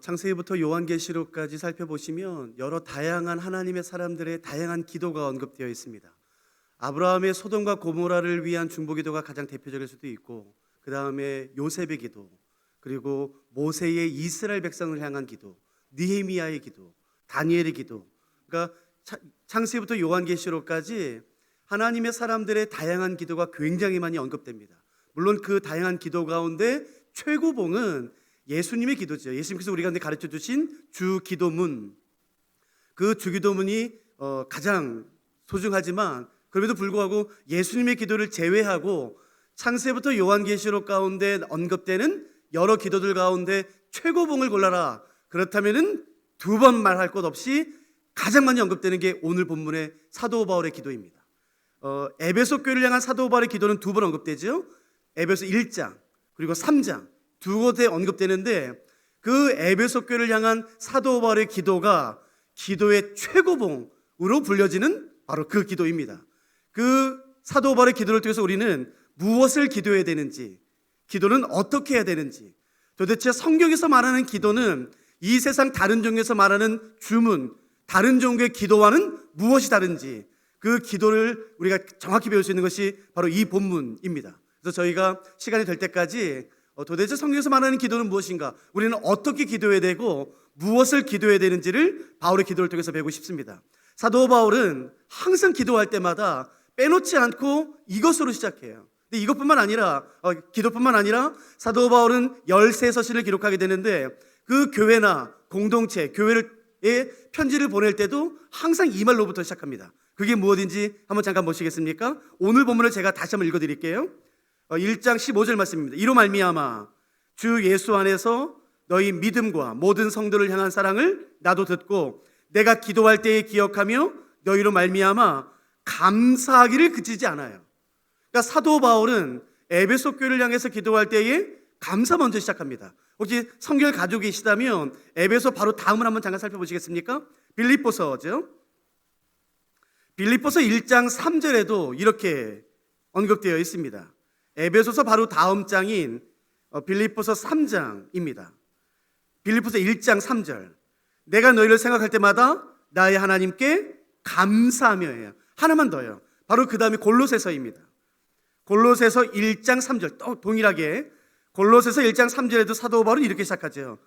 창세기부터 요한계시록까지 살펴보시면 여러 다양한 하나님의 사람들의 다양한 기도가 언급되어 있습니다. 아브라함의 소돔과 고모라를 위한 중보기도가 가장 대표적일 수도 있고, 그 다음에 요셉의 기도, 그리고 모세의 이스라엘 백성을 향한 기도, 느헤미야의 기도, 다니엘의 기도. 그러니까 창세기부터 요한계시록까지 하나님의 사람들의 다양한 기도가 굉장히 많이 언급됩니다. 물론 그 다양한 기도 가운데 최고봉은 예수님의 기도죠. 예수님께서 우리 가운데 가르쳐 주신 주기도문, 그 주기도문이 가장 소중하지만, 그럼에도 불구하고 예수님의 기도를 제외하고 창세부터 요한계시록 가운데 언급되는 여러 기도들 가운데 최고봉을 골라라, 그렇다면은 두 번 말할 것 없이 가장 많이 언급되는 게 오늘 본문의 사도 바울의 기도입니다. 에베소 교회를 향한 사도 바울의 기도는 두 번 언급되죠. 에베소 1장 그리고 3장 두 곳에 언급되는데, 그 에베소 교회를 향한 사도 바울의 기도가 기도의 최고봉으로 불려지는 바로 그 기도입니다. 그 사도 바울의 기도를 통해서 우리는 무엇을 기도해야 되는지, 기도는 어떻게 해야 되는지, 도대체 성경에서 말하는 기도는 이 세상 다른 종교에서 말하는 주문, 다른 종교의 기도와는 무엇이 다른지, 그 기도를 우리가 정확히 배울 수 있는 것이 바로 이 본문입니다. 그래서 저희가 시간이 될 때까지 도대체 성경에서 말하는 기도는 무엇인가, 우리는 어떻게 기도해야 되고 무엇을 기도해야 되는지를 바울의 기도를 통해서 배우고 싶습니다. 사도 바울은 항상 기도할 때마다 빼놓지 않고 이것으로 시작해요. 근데 이것뿐만 아니라 기도뿐만 아니라 사도 바울은 13서신을 기록하게 되는데, 그 교회나 공동체, 교회의 편지를 보낼 때도 항상 이 말로부터 시작합니다. 그게 무엇인지 한번 잠깐 보시겠습니까? 오늘 본문을 제가 다시 한번 읽어드릴게요. 1장 15절 말씀입니다. 이로 말미암아 주 예수 안에서 너희 믿음과 모든 성도를 향한 사랑을 나도 듣고 내가 기도할 때에 기억하며 너희로 말미암아 감사하기를 그치지 않아요. 그러니까 사도 바울은 에베소 교회를 향해서 기도할 때에 감사 먼저 시작합니다. 혹시 성경을 가지고 계시다면 에베소 바로 다음을 한번 잠깐 살펴보시겠습니까? 빌립보서죠. 빌립보서 1장 3절에도 이렇게 언급되어 있습니다. 에베소서 바로 다음 장인 빌립보서 3장입니다. 빌립보서 1장 3절. 내가 너희를 생각할 때마다 나의 하나님께 감사하며요. 하나만 더요. 바로 그 다음에 골로새서입니다. 골로새서 1장 3절 또 동일하게 골로새서 1장 3절에도 사도 바울은 이렇게 시작하죠.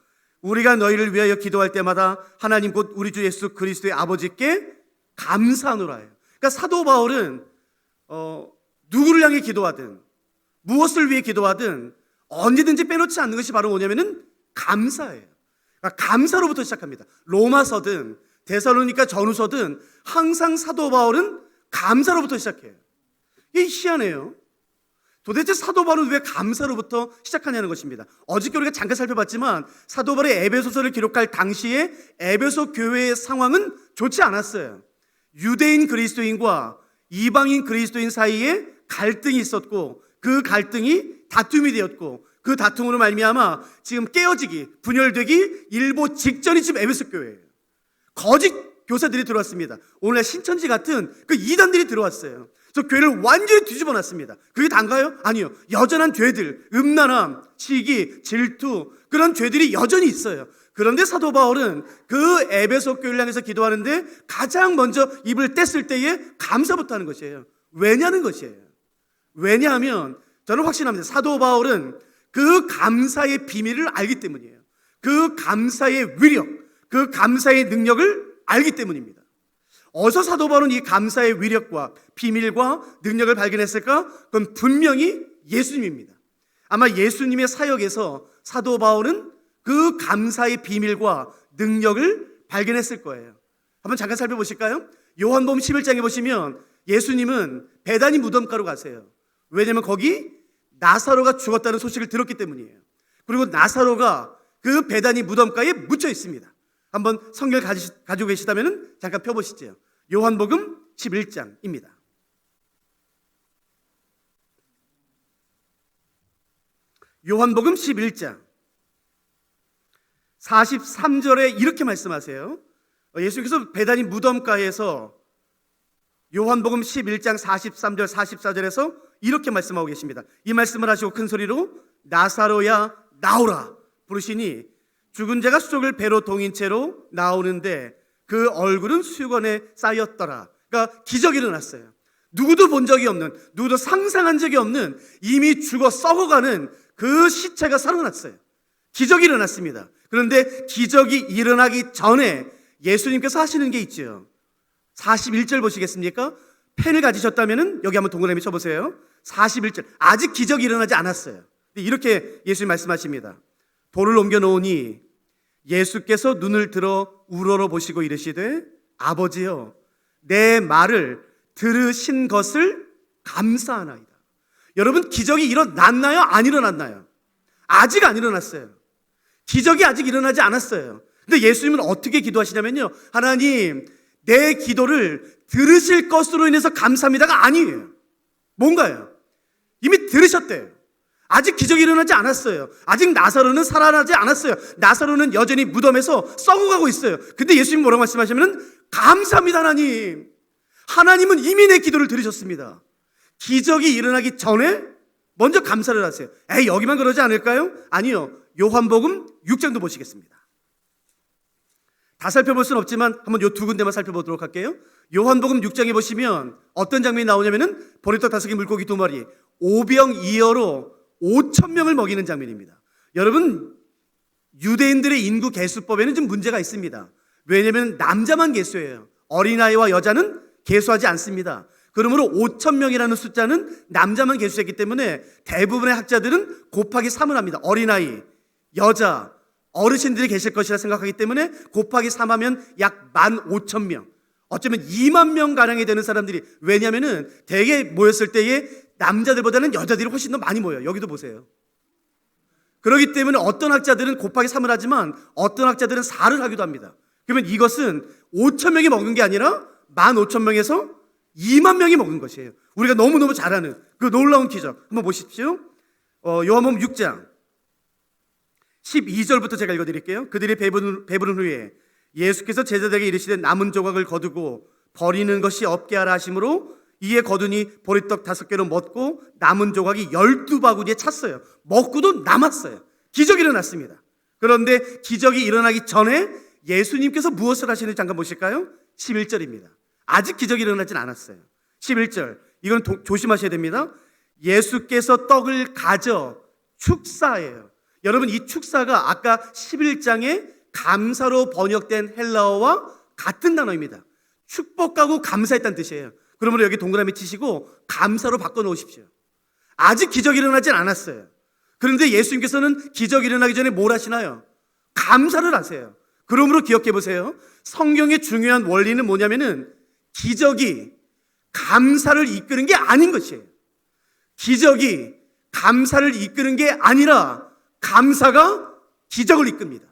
우리가 너희를 위하여 기도할 때마다 하나님 곧 우리 주 예수 그리스도의 아버지께 감사하노라요. 그러니까 사도 바울은 누구를 향해 기도하든 무엇을 위해 기도하든 언제든지 빼놓지 않는 것이 바로 뭐냐면은 감사예요. 그러니까 감사로부터 시작합니다. 로마서든 데살로니가 전후서든 항상 사도 바울은 감사로부터 시작해요. 이게 희한해요. 도대체 사도 바울은 왜 감사로부터 시작하냐는 것입니다. 어저께 우리가 잠깐 살펴봤지만 사도 바울의 에베소서를 기록할 당시에 에베소 교회의 상황은 좋지 않았어요. 유대인 그리스도인과 이방인 그리스도인 사이에 갈등이 있었고, 그 갈등이 다툼이 되었고, 그 다툼으로 말미암아 지금 깨어지기, 분열되기 일보 직전이 지금 에베소 교회예요. 거짓 교사들이 들어왔습니다. 오늘날 신천지 같은 그 이단들이 들어왔어요. 저 교회를 완전히 뒤집어 놨습니다. 그게 단가요? 아니요. 여전한 죄들, 음란함, 시기, 질투, 그런 죄들이 여전히 있어요. 그런데 사도 바울은 그 에베소 교회를 향해서 기도하는데 가장 먼저 입을 뗐을 때에 감사부터 하는 것이에요. 왜냐는 것이에요. 왜냐하면 저는 확신합니다. 사도 바울은 그 감사의 비밀을 알기 때문이에요. 그 감사의 위력, 그 감사의 능력을 알기 때문입니다. 어디서 사도 바울은 이 감사의 위력과 비밀과 능력을 발견했을까? 그건 분명히 예수님입니다. 아마 예수님의 사역에서 사도 바울은 그 감사의 비밀과 능력을 발견했을 거예요. 한번 잠깐 살펴보실까요? 요한복음 11장에 보시면 예수님은 베다니 무덤가로 가세요. 왜냐하면 거기 나사로가 죽었다는 소식을 들었기 때문이에요. 그리고 나사로가 그 베다니 무덤가에 묻혀 있습니다. 한번 성경을 가지고 계시다면 잠깐 펴보시죠. 요한복음 11장입니다. 요한복음 11장 43절에 이렇게 말씀하세요. 예수께서 베다니 무덤가에서 요한복음 11장 43절 44절에서 이렇게 말씀하고 계십니다. 이 말씀을 하시고 큰 소리로 나사로야 나오라 부르시니 죽은 자가 수족을 배로 동인 채로 나오는데 그 얼굴은 수건에 쌓였더라. 그러니까 기적이 일어났어요. 누구도 본 적이 없는, 누구도 상상한 적이 없는 이미 죽어 썩어가는 그 시체가 살아났어요. 기적이 일어났습니다. 그런데 기적이 일어나기 전에 예수님께서 하시는 게 있죠. 41절 보시겠습니까? 펜을 가지셨다면 여기 한번 동그라미 쳐보세요. 41절. 아직 기적이 일어나지 않았어요. 이렇게 예수님 말씀하십니다. 돌을 옮겨 놓으니 예수께서 눈을 들어 우러러 보시고 이르시되 아버지여 내 말을 들으신 것을 감사하나이다. 여러분, 기적이 일어났나요? 안 일어났나요? 아직 안 일어났어요. 기적이 아직 일어나지 않았어요. 근데 예수님은 어떻게 기도하시냐면요, 하나님 내 기도를 들으실 것으로 인해서 감사합니다가 아니에요. 뭔가요? 이미 들으셨대요. 아직 기적이 일어나지 않았어요. 아직 나사로는 살아나지 않았어요. 나사로는 여전히 무덤에서 썩어가고 있어요. 근데 예수님 뭐라고 말씀하시면 감사합니다 하나님. 하나님은 이미 내 기도를 들으셨습니다. 기적이 일어나기 전에 먼저 감사를 하세요. 에이, 여기만 그러지 않을까요? 아니요. 요한복음 6장도 보시겠습니다. 다 살펴볼 수는 없지만 한번 요 두 군데만 살펴보도록 할게요. 요한복음 6장에 보시면 어떤 장면이 나오냐면은 보리떡 5개 물고기 2마리 오병이어로 5,000명을 먹이는 장면입니다. 여러분, 유대인들의 인구 계수법에는 좀 문제가 있습니다. 왜냐하면 남자만 계수해요. 어린아이와 여자는 계수하지 않습니다. 그러므로 5,000명이라는 숫자는 남자만 계수했기 때문에 대부분의 학자들은 곱하기 3을 합니다. 어린아이, 여자, 어르신들이 계실 것이라 생각하기 때문에 곱하기 3하면 약 15,000명, 어쩌면 2만 명 가량이 되는 사람들이, 왜냐하면 대개 모였을 때에 남자들보다는 여자들이 훨씬 더 많이 모여요. 여기도 보세요. 그렇기 때문에 어떤 학자들은 곱하기 3을 하지만 어떤 학자들은 4를 하기도 합니다. 그러면 이것은 5,000명이 먹은 게 아니라 15,000명에서 2만 명이 먹은 것이에요. 우리가 너무너무 잘 아는 그 놀라운 기적 한번 보십시오. 요한복음 6장 12절부터 제가 읽어드릴게요. 그들이 배부른 후에 예수께서 제자들에게 이르시되 남은 조각을 거두고 버리는 것이 없게 하라 하심으로 이에 거두니 보리떡 5개로 먹고 남은 조각이 12바구니에 찼어요. 먹고도 남았어요. 기적이 일어났습니다. 그런데 기적이 일어나기 전에 예수님께서 무엇을 하시는지 잠깐 보실까요? 11절입니다. 아직 기적이 일어나진 않았어요. 11절, 이건 조심하셔야 됩니다. 예수께서 떡을 가져 축사예요. 여러분, 이 축사가 아까 11장에 감사로 번역된 헬라어와 같은 단어입니다. 축복하고 감사했다는 뜻이에요. 그러므로 여기 동그라미 치시고 감사로 바꿔놓으십시오. 아직 기적이 일어나진 않았어요. 그런데 예수님께서는 기적이 일어나기 전에 뭘 하시나요? 감사를 하세요. 그러므로 기억해 보세요. 성경의 중요한 원리는 뭐냐면은 기적이 감사를 이끄는 게 아닌 것이에요. 기적이 감사를 이끄는 게 아니라 감사가 기적을 이끕니다.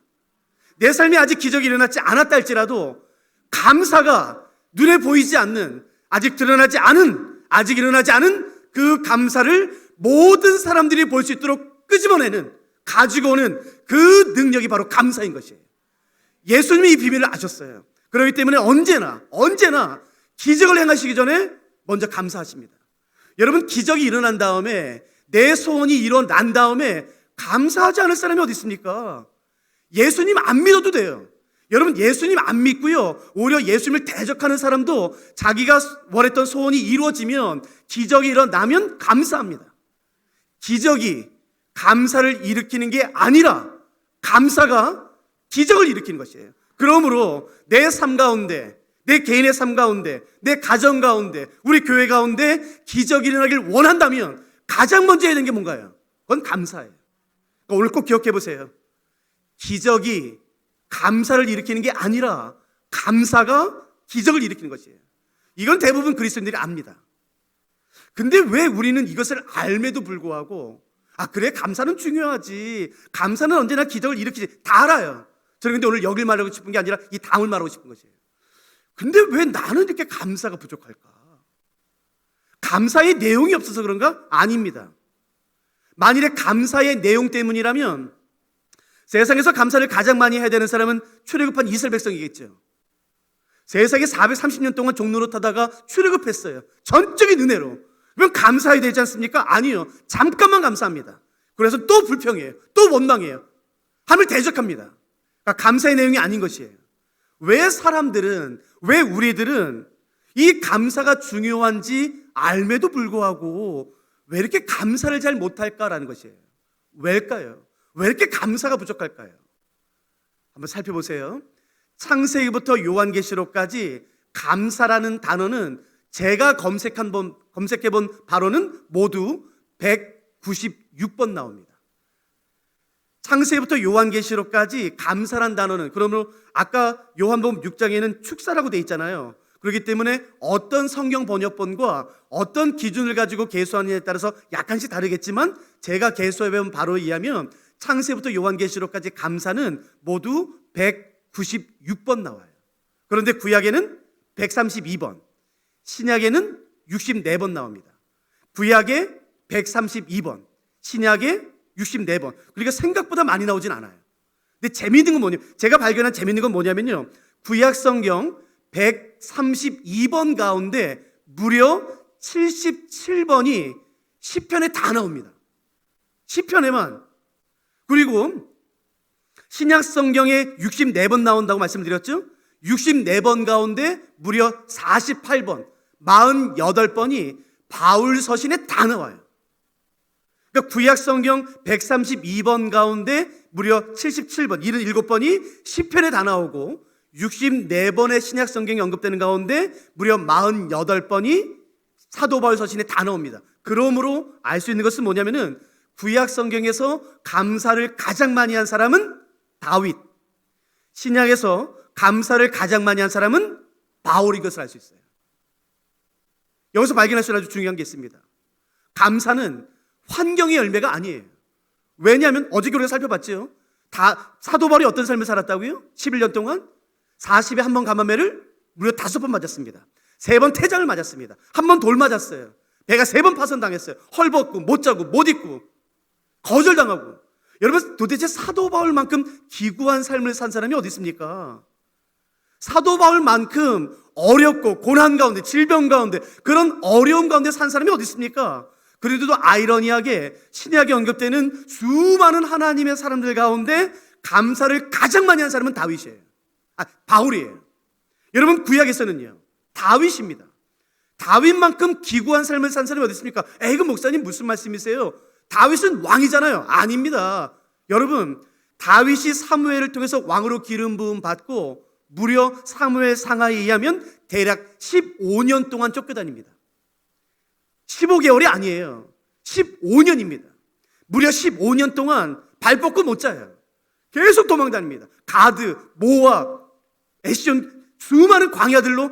내 삶에 아직 기적이 일어나지 않았다 할지라도 감사가 눈에 보이지 않는, 아직 드러나지 않은, 아직 일어나지 않은 그 감사를 모든 사람들이 볼 수 있도록 끄집어내는, 가지고 오는 그 능력이 바로 감사인 것이에요. 예수님이 이 비밀을 아셨어요. 그렇기 때문에 언제나 기적을 행하시기 전에 먼저 감사하십니다. 여러분, 기적이 일어난 다음에, 내 소원이 일어난 다음에 감사하지 않을 사람이 어디 있습니까? 예수님 안 믿어도 돼요. 여러분, 예수님 안 믿고요, 오히려 예수님을 대적하는 사람도 자기가 원했던 소원이 이루어지면, 기적이 일어나면 감사합니다. 기적이 감사를 일으키는 게 아니라 감사가 기적을 일으키는 것이에요. 그러므로 내 삶 가운데, 내 개인의 삶 가운데, 내 가정 가운데, 우리 교회 가운데 기적이 일어나길 원한다면 가장 먼저 해야 되는 게 뭔가요? 그건 감사예요. 그러니까 오늘 꼭 기억해 보세요. 기적이 감사를 일으키는 게 아니라 감사가 기적을 일으키는 것이에요. 이건 대부분 그리스도인들이 압니다. 근데 왜 우리는 이것을 알매도 불구하고, 아 그래, 감사는 중요하지, 감사는 언제나 기적을 일으키지, 다 알아요. 저는 근데 오늘 여길 말하고 싶은 게 아니라 이 다음을 말하고 싶은 것이에요. 근데 왜 나는 이렇게 감사가 부족할까? 감사의 내용이 없어서 그런가? 아닙니다. 만일에 감사의 내용 때문이라면 세상에서 감사를 가장 많이 해야 되는 사람은 출애굽한 이스라엘 백성이겠죠. 세상에 430년 동안 종로로 타다가 출애굽했어요. 전적인 은혜로. 그럼 감사해야 되지 않습니까? 아니요. 잠깐만 감사합니다. 그래서 또 불평해요. 또 원망해요. 하나님을 대적합니다. 그러니까 감사의 내용이 아닌 것이에요. 왜 우리들은 이 감사가 중요한지 알매도 불구하고 왜 이렇게 감사를 잘 못할까라는 것이에요. 왜일까요? 왜 이렇게 감사가 부족할까요? 한번 살펴보세요. 창세기부터 요한계시록까지 감사라는 단어는 제가 검색해본 바로는 모두 196번 나옵니다. 창세기부터 요한계시록까지 감사란 단어는, 그러므로 아까 요한복음 6장에는 축사라고 돼 있잖아요. 그렇기 때문에 어떤 성경 번역본과 어떤 기준을 가지고 계수하느냐에 따라서 약간씩 다르겠지만 제가 계수해본 바로에 의하면 창세기부터 요한계시록까지 감사는 모두 196번 나와요. 그런데 구약에는 132번, 신약에는 64번 나옵니다. 구약에 132번, 신약에 64번. 그러니까 생각보다 많이 나오진 않아요. 근데 재미있는 건 뭐냐면, 제가 발견한 재미있는 건 뭐냐면요, 구약 성경 132번 가운데 무려 77번이 시편에 다 나옵니다. 시편에만. 그리고 신약 성경에 64번 나온다고 말씀드렸죠? 64번 가운데 무려 48번, 48번이 바울 서신에 다 나와요. 그러니까 구약 성경 132번 가운데 무려 77번, 77번이 시편에 다 나오고 64번의 신약 성경이 언급되는 가운데 무려 48번이 사도 바울 서신에 다 나옵니다. 그러므로 알 수 있는 것은 뭐냐면은 구약 성경에서 감사를 가장 많이 한 사람은 다윗, 신약에서 감사를 가장 많이 한 사람은 바울인 것을 알 수 있어요. 여기서 발견할 수 있는 아주 중요한 게 있습니다. 감사는 환경의 열매가 아니에요. 왜냐하면 어저께 우리가 살펴봤죠. 사도 바울이 어떤 삶을 살았다고요? 11년 동안 40에 한 번 감화매를 무려 5번 맞았습니다. 3번 태장을 맞았습니다. 한 번 돌 맞았어요. 배가 3번 파손당했어요. 헐벗고 못 자고 못 입고 거절당하고. 여러분, 도대체 사도 바울만큼 기구한 삶을 산 사람이 어디 있습니까? 사도 바울만큼 어렵고 고난 가운데, 질병 가운데, 그런 어려움 가운데 산 사람이 어디 있습니까? 그래도 아이러니하게 신약에 언급되는 수많은 하나님의 사람들 가운데 감사를 가장 많이 한 사람은 다윗이에요. 바울이에요. 여러분, 구약에서는요, 다윗입니다. 다윗만큼 기구한 삶을 산 사람이 어디 있습니까? 그 목사님 무슨 말씀이세요? 다윗은 왕이잖아요. 아닙니다. 여러분, 다윗이 사무엘을 통해서 왕으로 기름 부음 받고 무려 사무엘 상하에 의하면 대략 15년 동안 쫓겨다닙니다. 15개월이 아니에요. 15년입니다. 무려 15년 동안 발 뻗고 못 자요. 계속 도망다닙니다. 가드, 모압, 에시온 수많은 광야들로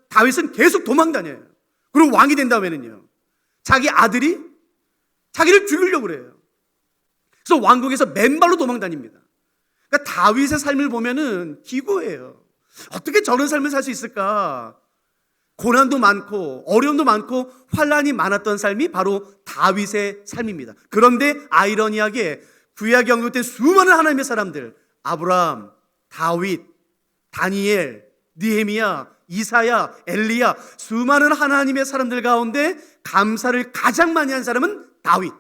다윗은 계속 도망다녀요. 그리고 왕이 된 다음에는요, 자기 아들이 자기를 죽이려고 그래요. 그래서 왕궁에서 맨발로 도망다닙니다. 그러니까 다윗의 삶을 보면은 기구예요. 어떻게 저런 삶을 살 수 있을까? 고난도 많고 어려움도 많고 환난이 많았던 삶이 바로 다윗의 삶입니다. 그런데 아이러니하게 구약에 언급된 수많은 하나님의 사람들, 아브라함, 다윗, 다니엘, 느헤미야, 이사야, 엘리야, 수많은 하나님의 사람들 가운데 감사를 가장 많이 한 사람은 다윗.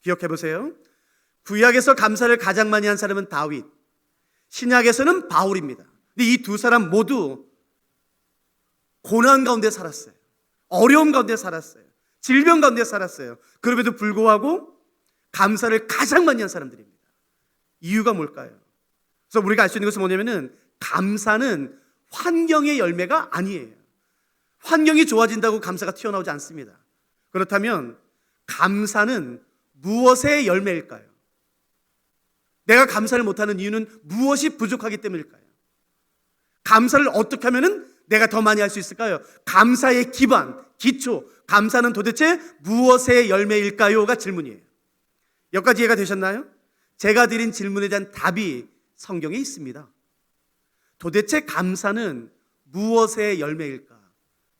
기억해 보세요. 구약에서 감사를 가장 많이 한 사람은 다윗, 신약에서는 바울입니다. 근데 이 두 사람 모두 고난 가운데 살았어요. 어려움 가운데 살았어요. 질병 가운데 살았어요. 그럼에도 불구하고 감사를 가장 많이 한 사람들입니다. 이유가 뭘까요? 그래서 우리가 알 수 있는 것은 뭐냐면은 감사는 환경의 열매가 아니에요. 환경이 좋아진다고 감사가 튀어나오지 않습니다. 그렇다면 감사는 무엇의 열매일까요? 내가 감사를 못하는 이유는 무엇이 부족하기 때문일까요? 감사를 어떻게 하면은 내가 더 많이 할 수 있을까요? 감사의 기반, 기초, 감사는 도대체 무엇의 열매일까요?가 질문이에요. 여기까지 이해가 되셨나요? 제가 드린 질문에 대한 답이 성경에 있습니다. 도대체 감사는 무엇의 열매일까?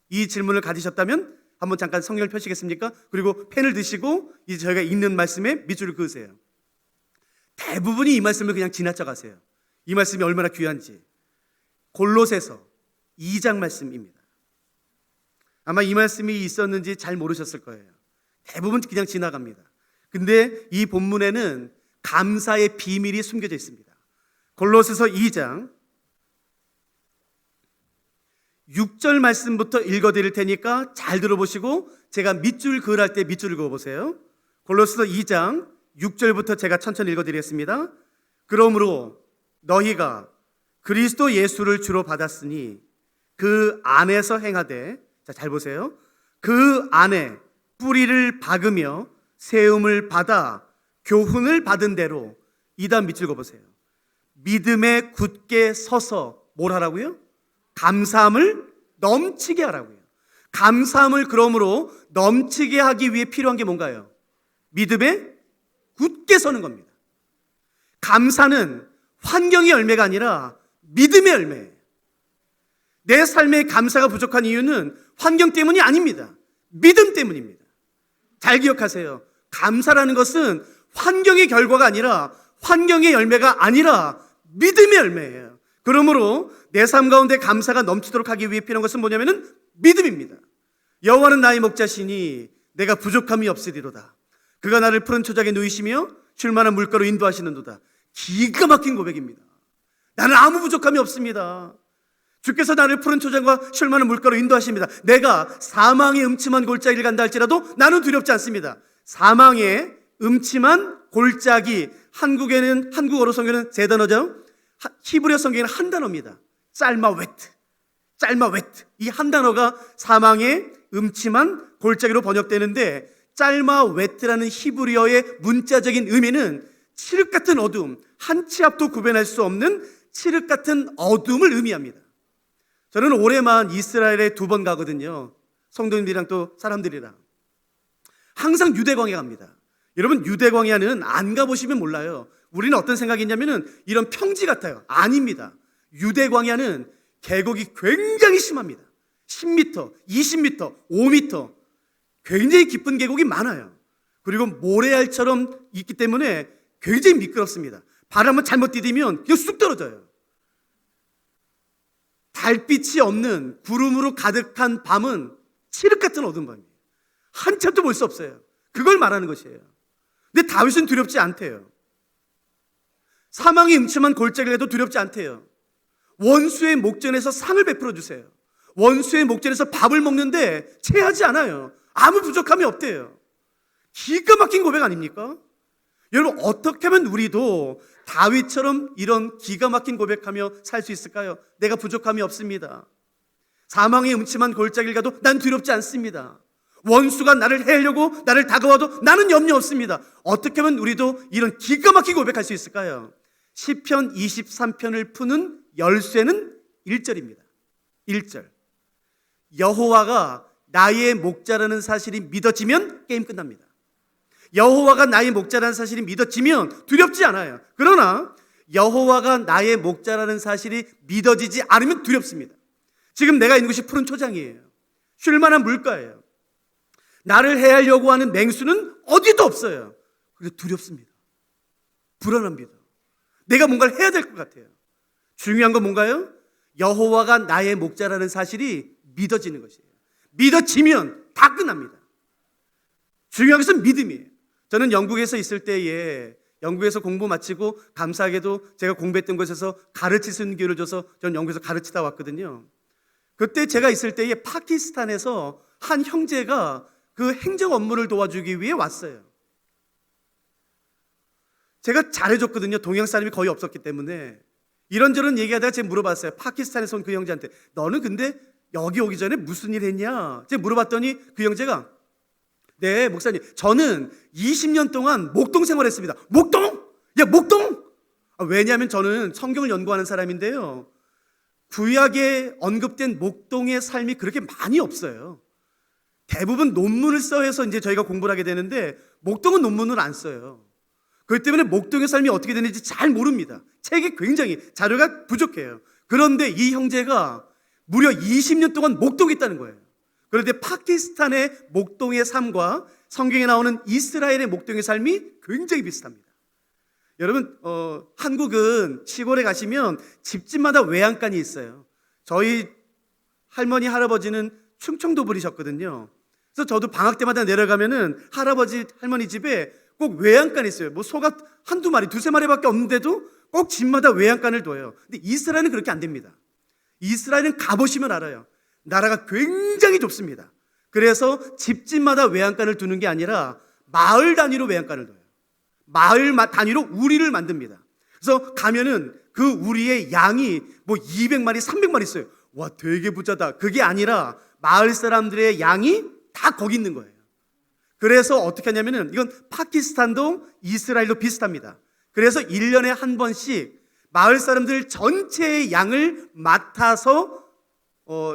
이 질문을 가지셨다면 한번 잠깐 성경을 펴시겠습니까? 그리고 펜을 드시고 이제 저희가 읽는 말씀에 밑줄을 그으세요. 대부분이 이 말씀을 그냥 지나쳐 가세요. 이 말씀이 얼마나 귀한지. 골로새서 2장 말씀입니다. 아마 이 말씀이 있었는지 잘 모르셨을 거예요. 대부분 그냥 지나갑니다. 근데 이 본문에는 감사의 비밀이 숨겨져 있습니다. 골로새서 2장 6절 말씀부터 읽어드릴 테니까 잘 들어보시고 제가 밑줄 그을할 때 밑줄을 그어보세요. 골로새서 2장 6절부터 제가 천천히 읽어드리겠습니다. 그러므로 너희가 그리스도 예수를 주로 받았으니 그 안에서 행하되, 자, 잘 보세요. 그 안에 뿌리를 박으며 세움을 받아 교훈을 받은 대로, 이 다음 밑줄 그어보세요. 믿음에 굳게 서서 뭘 하라고요? 감사함을 넘치게 하라고요. 감사함을 그러므로 넘치게 하기 위해 필요한 게 뭔가요? 믿음에 굳게 서는 겁니다. 감사는 환경의 열매가 아니라 믿음의 열매예요. 내 삶에 감사가 부족한 이유는 환경 때문이 아닙니다. 믿음 때문입니다. 잘 기억하세요. 감사라는 것은 환경의 결과가 아니라, 환경의 열매가 아니라 믿음의 열매예요. 그러므로 내 삶 가운데 감사가 넘치도록 하기 위해 필요한 것은 뭐냐면은 믿음입니다. 여호와는 나의 목자시니 내가 부족함이 없으리로다. 그가 나를 푸른 초장에 누이시며 쉴만한 물가로 인도하시는도다. 기가 막힌 고백입니다. 나는 아무 부족함이 없습니다. 주께서 나를 푸른 초장과 쉴만한 물가로 인도하십니다. 내가 사망의 음침한 골짜기를 간다 할지라도 나는 두렵지 않습니다. 사망의 음침한 골짜기, 한국에는, 한국어로 성경은 세 단어죠. 히브리어 성경에는 한 단어입니다. 짤마웨트. 이 한 단어가 사망의 음침한 골짜기로 번역되는데, 짤마웨트라는 히브리어의 문자적인 의미는 칠흑 같은 어두움, 한 치 앞도 구별할 수 없는 칠흑 같은 어두움을 의미합니다. 저는 올해만 이스라엘에 2번 가거든요. 성도님들이랑 또 사람들이랑. 항상 유대광야 갑니다. 여러분, 유대광야는 안 가보시면 몰라요. 우리는 어떤 생각이 있냐면은 이런 평지 같아요. 아닙니다. 유대광야는 계곡이 굉장히 심합니다. 10m, 20m, 5m 굉장히 깊은 계곡이 많아요. 그리고 모래알처럼 있기 때문에 굉장히 미끄럽습니다. 발 한번 잘못 디디면 그냥 쑥 떨어져요. 달빛이 없는 구름으로 가득한 밤은 칠흑 같은 어두운 밤이에요. 한참도 볼 수 없어요. 그걸 말하는 것이에요. 근데 다윗은 두렵지 않대요. 사망이 음침한 골짜기를 해도 두렵지 않대요. 원수의 목전에서 상을 베풀어 주세요. 원수의 목전에서 밥을 먹는데 체하지 않아요. 아무 부족함이 없대요. 기가 막힌 고백 아닙니까? 여러분, 어떻게 하면 우리도 다윗처럼 이런 기가 막힌 고백하며 살 수 있을까요? 내가 부족함이 없습니다. 사망의 음침한 골짜기를 가도 난 두렵지 않습니다. 원수가 나를 해하려고 나를 다가와도 나는 염려 없습니다. 어떻게 하면 우리도 이런 기가 막힌 고백할 수 있을까요? 시편 23편을 푸는 열쇠는 1절입니다. 1절. 여호와가 나의 목자라는 사실이 믿어지면 게임 끝납니다. 여호와가 나의 목자라는 사실이 믿어지면 두렵지 않아요. 그러나 여호와가 나의 목자라는 사실이 믿어지지 않으면 두렵습니다. 지금 내가 있는 곳이 푸른 초장이에요. 쉴만한 물가예요. 나를 해하려고 하는 맹수는 어디도 없어요. 그래서 두렵습니다. 불안합니다. 내가 뭔가를 해야 될 것 같아요. 중요한 건 뭔가요? 여호와가 나의 목자라는 사실이 믿어지는 것이에요. 믿어지면 다 끝납니다. 중요한 것은 믿음이에요. 저는 영국에서 있을 때에, 영국에서 공부 마치고 감사하게도 제가 공부했던 곳에서 가르칠 수 있는 기회를 줘서 저는 영국에서 가르치다 왔거든요. 그때 제가 있을 때에 파키스탄에서 한 형제가 그 행정 업무를 도와주기 위해 왔어요. 제가 잘해줬거든요. 동양 사람이 거의 없었기 때문에. 이런저런 얘기하다가 제가 물어봤어요. 파키스탄에서 온 그 형제한테, 너는 근데 여기 오기 전에 무슨 일 했냐? 제가 물어봤더니 그 형제가, 네, 목사님, 저는 20년 동안 목동 생활했습니다. 목동? 야, 목동? 왜냐하면 저는 성경을 연구하는 사람인데요, 구약에 언급된 목동의 삶이 그렇게 많이 없어요. 대부분 논문을 써서 이제 저희가 공부를 하게 되는데, 목동은 논문을 안 써요. 그렇기 때문에 목동의 삶이 어떻게 되는지 잘 모릅니다. 책이 굉장히 자료가 부족해요. 그런데 이 형제가 무려 20년 동안 목동에 있다는 거예요. 그런데 파키스탄의 목동의 삶과 성경에 나오는 이스라엘의 목동의 삶이 굉장히 비슷합니다. 여러분, 한국은 시골에 가시면 집집마다 외양간이 있어요. 저희 할머니, 할아버지는 충청도 분이셨거든요. 그래서 저도 방학 때마다 내려가면은 할아버지, 할머니 집에 꼭 외양간이 있어요. 뭐 소가 한두 마리, 두세 마리밖에 없는데도 꼭 집마다 외양간을 둬요. 근데 이스라엘은 그렇게 안 됩니다. 이스라엘은 가보시면 알아요. 나라가 굉장히 좁습니다. 그래서 집집마다 외양간을 두는 게 아니라 마을 단위로 외양간을 둬요. 마을 단위로 우리를 만듭니다. 그래서 가면은 그 우리의 양이 뭐 200마리, 300마리 있어요. 와, 되게 부자다. 그게 아니라 마을 사람들의 양이 다 거기 있는 거예요. 그래서 어떻게 하냐면은 이건 파키스탄도 이스라엘도 비슷합니다. 그래서 1년에 한 번씩 마을 사람들 전체의 양을 맡아서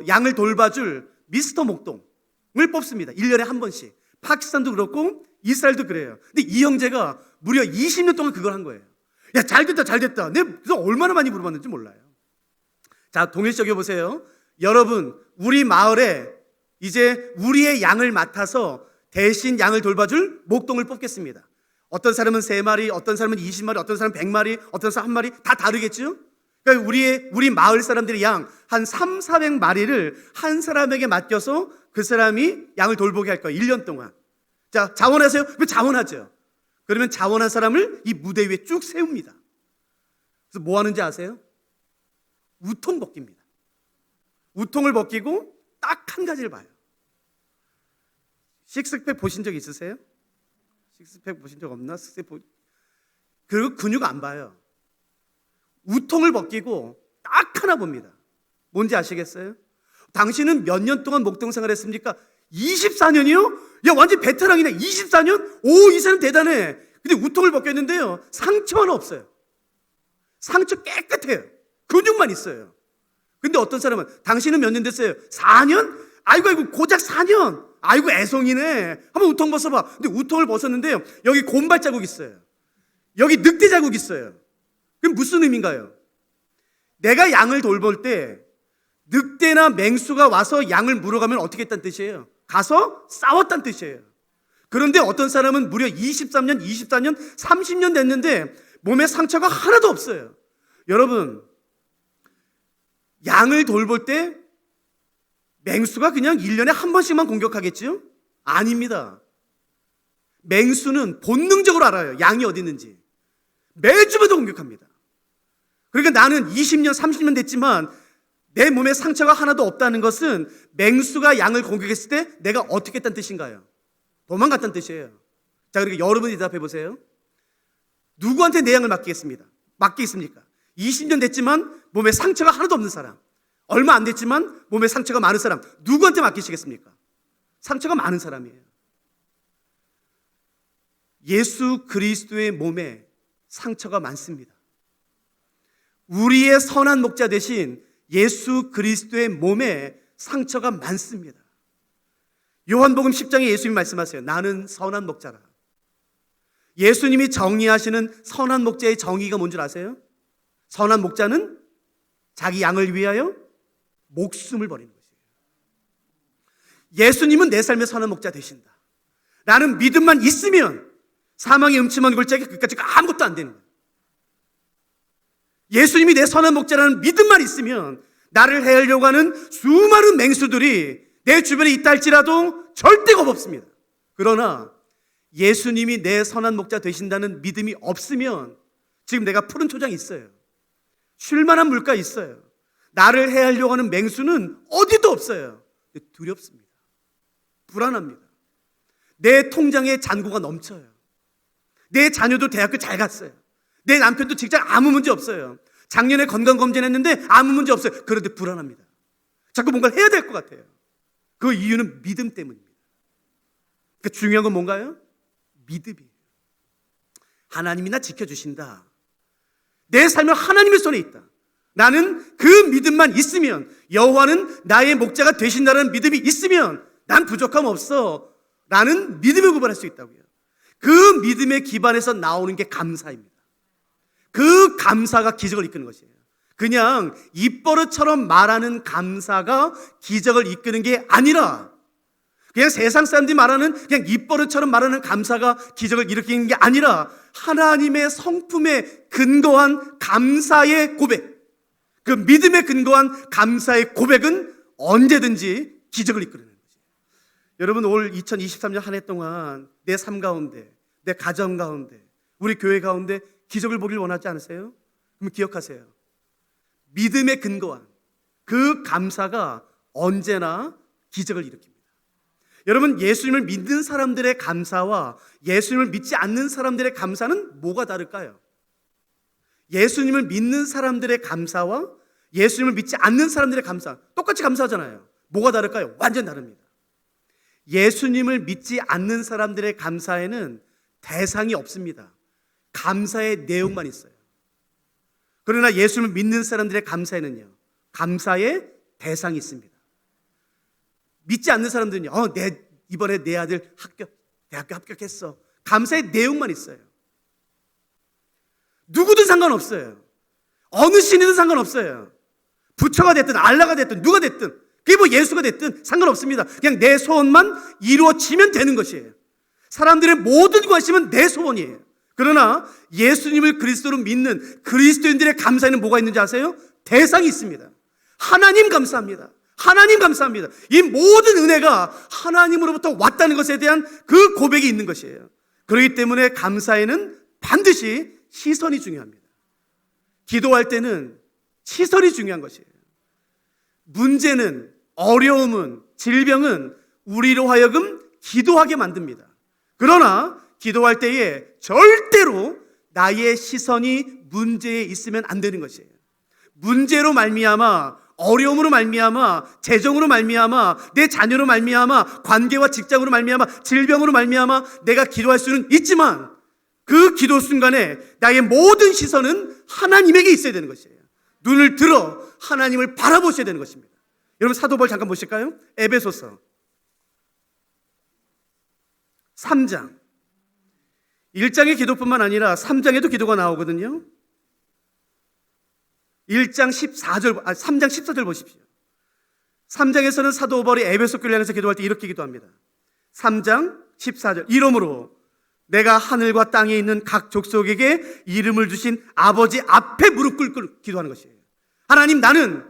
양을 돌봐줄 미스터 목동을 뽑습니다. 1년에 한 번씩. 파키스탄도 그렇고 이스라엘도 그래요. 근데 이 형제가 무려 20년 동안 그걸 한 거예요. 야, 잘됐다, 잘됐다. 내가 얼마나 많이 물어봤는지 몰라요. 자, 동일시 여보세요. 여러분, 우리 마을에 이제 우리의 양을 맡아서 대신 양을 돌봐줄 목동을 뽑겠습니다. 어떤 사람은 3마리, 어떤 사람은 20마리, 어떤 사람은 100마리, 어떤 사람은 1마리, 다 다르겠죠? 그러니까 우리 마을 사람들의 양 한 300~400마리를 한 사람에게 맡겨서 그 사람이 양을 돌보게 할 거예요. 1년 동안. 자, 자원하세요? 왜 자원하죠? 그러면 자원한 사람을 이 무대 위에 쭉 세웁니다. 그래서 뭐 하는지 아세요? 우통 벗깁니다. 우통을 벗기고 딱 한 가지를 봐요. 식스팩 보신 적 있으세요? 식스팩 보신 적 없나? 그리고 근육 안 봐요. 우통을 벗기고 딱 하나 봅니다. 뭔지 아시겠어요? 당신은 몇 년 동안 목동 생활 했습니까? 24년이요? 야, 완전 베테랑이네. 24년? 오, 이 사람 대단해. 근데 우통을 벗겼는데요, 상처 하나 없어요. 상처 깨끗해요. 근육만 있어요. 근데 어떤 사람은 당신은 몇 년 됐어요? 4년? 아이고 고작 4년. 아이고 애송이네. 한번 우통 벗어봐. 근데 우통을 벗었는데요, 여기 곰발 자국 있어요. 여기 늑대 자국 있어요. 그럼 무슨 의미인가요? 내가 양을 돌볼 때 늑대나 맹수가 와서 양을 물어가면 어떻게 했다는 뜻이에요? 가서 싸웠다는 뜻이에요. 그런데 어떤 사람은 무려 23년, 24년, 30년 됐는데 몸에 상처가 하나도 없어요. 여러분, 양을 돌볼 때 맹수가 그냥 1년에 한 번씩만 공격하겠죠? 아닙니다. 맹수는 본능적으로 알아요. 양이 어디 있는지. 매주마다 공격합니다. 그러니까 나는 20년, 30년 됐지만 내 몸에 상처가 하나도 없다는 것은 맹수가 양을 공격했을 때 내가 어떻게 했다는 뜻인가요? 도망갔다는 뜻이에요. 자, 그러니까 여러분이 대답해 보세요. 누구한테 내 양을 맡기겠습니까? 20년 됐지만 몸에 상처가 하나도 없는 사람, 얼마 안 됐지만 몸에 상처가 많은 사람, 누구한테 맡기시겠습니까? 상처가 많은 사람이에요. 예수 그리스도의 몸에 상처가 많습니다. 우리의 선한 목자 대신 예수 그리스도의 몸에 상처가 많습니다. 요한복음 10장에 예수님이 말씀하세요. 나는 선한 목자라. 예수님이 정의하시는 선한 목자의 정의가 뭔 줄 아세요? 선한 목자는 자기 양을 위하여 목숨을 버리는 것이에요. 예수님은 내 삶의 선한 목자 되신다. 나는 믿음만 있으면 사망의 음침한 골짜기 끝까지 아무것도 안 되는 거예요. 예수님이 내 선한 목자라는 믿음만 있으면 나를 해하려고 하는 수많은 맹수들이 내 주변에 있다 할지라도 절대 겁없습니다. 그러나 예수님이 내 선한 목자 되신다는 믿음이 없으면 지금 내가 푸른 초장이 있어요. 쉴만한 물가 있어요. 나를 해하려고 하는 맹수는 어디도 없어요. 두렵습니다. 불안합니다. 내 통장에 잔고가 넘쳐요. 내 자녀도 대학교 잘 갔어요. 내 남편도 직장 아무 문제 없어요. 작년에 건강검진했는데 아무 문제 없어요. 그런데 불안합니다. 자꾸 뭔가를 해야 될 것 같아요. 그 이유는 믿음 때문입니다. 그러니까 중요한 건 뭔가요? 믿음이에요. 하나님이 나 지켜주신다. 내 삶은 하나님의 손에 있다. 나는 그 믿음만 있으면, 여호와는 나의 목자가 되신다는 믿음이 있으면 난 부족함 없어. 나는 믿음을 구별할 수 있다고요. 그 믿음의 기반에서 나오는 게 감사입니다. 그 감사가 기적을 이끄는 것이에요. 그냥 입버릇처럼 말하는 감사가 기적을 이끄는 게 아니라, 그냥 세상 사람들이 말하는 그냥 입버릇처럼 말하는 감사가 기적을 일으키는 게 아니라 하나님의 성품에 근거한 감사의 고백, 그 믿음에 근거한 감사의 고백은 언제든지 기적을 이끌어내는 거죠. 여러분, 올 2023년 한 해 동안 내 삶 가운데, 내 가정 가운데, 우리 교회 가운데 기적을 보길 원하지 않으세요? 그럼 기억하세요. 믿음에 근거한 그 감사가 언제나 기적을 일으킵니다. 여러분, 예수님을 믿는 사람들의 감사와 예수님을 믿지 않는 사람들의 감사는 뭐가 다를까요? 예수님을 믿는 사람들의 감사와 예수님을 믿지 않는 사람들의 감사, 똑같이 감사하잖아요. 뭐가 다를까요? 완전 다릅니다. 예수님을 믿지 않는 사람들의 감사에는 대상이 없습니다. 감사의 내용만 있어요. 그러나 예수님을 믿는 사람들의 감사에는요, 감사의 대상이 있습니다. 믿지 않는 사람들은요, 이번에 내 아들 대학교 합격했어. 감사의 내용만 있어요. 누구든 상관없어요. 어느 신이든 상관없어요. 부처가 됐든 알라가 됐든 누가 됐든, 그게 뭐 예수가 됐든 상관없습니다. 그냥 내 소원만 이루어지면 되는 것이에요. 사람들의 모든 관심은 내 소원이에요. 그러나 예수님을 그리스도로 믿는 그리스도인들의 감사에는 뭐가 있는지 아세요? 대상이 있습니다. 하나님 감사합니다. 하나님 감사합니다. 이 모든 은혜가 하나님으로부터 왔다는 것에 대한 그 고백이 있는 것이에요. 그렇기 때문에 감사에는 반드시 시선이 중요합니다. 기도할 때는 시선이 중요한 것이에요. 문제는, 어려움은, 질병은 우리로 하여금 기도하게 만듭니다. 그러나 기도할 때에 절대로 나의 시선이 문제에 있으면 안 되는 것이에요. 문제로 말미암아, 어려움으로 말미암아, 재정으로 말미암아, 내 자녀로 말미암아, 관계와 직장으로 말미암아, 질병으로 말미암아 내가 기도할 수는 있지만 그 기도 순간에 나의 모든 시선은 하나님에게 있어야 되는 것이에요. 눈을 들어 하나님을 바라보셔야 되는 것입니다. 여러분, 사도 바울 잠깐 보실까요? 에베소서 3장 1장의 기도뿐만 아니라 3장에도 기도가 나오거든요. 3장 14절 보십시오. 3장에서는 사도 바울이 에베소 교회를 향해서 기도할 때 이렇게 기도합니다. 3장 14절, 이러므로 내가 하늘과 땅에 있는 각 족속에게 이름을 주신 아버지 앞에 무릎 꿇고 기도하는 것이에요. 하나님, 나는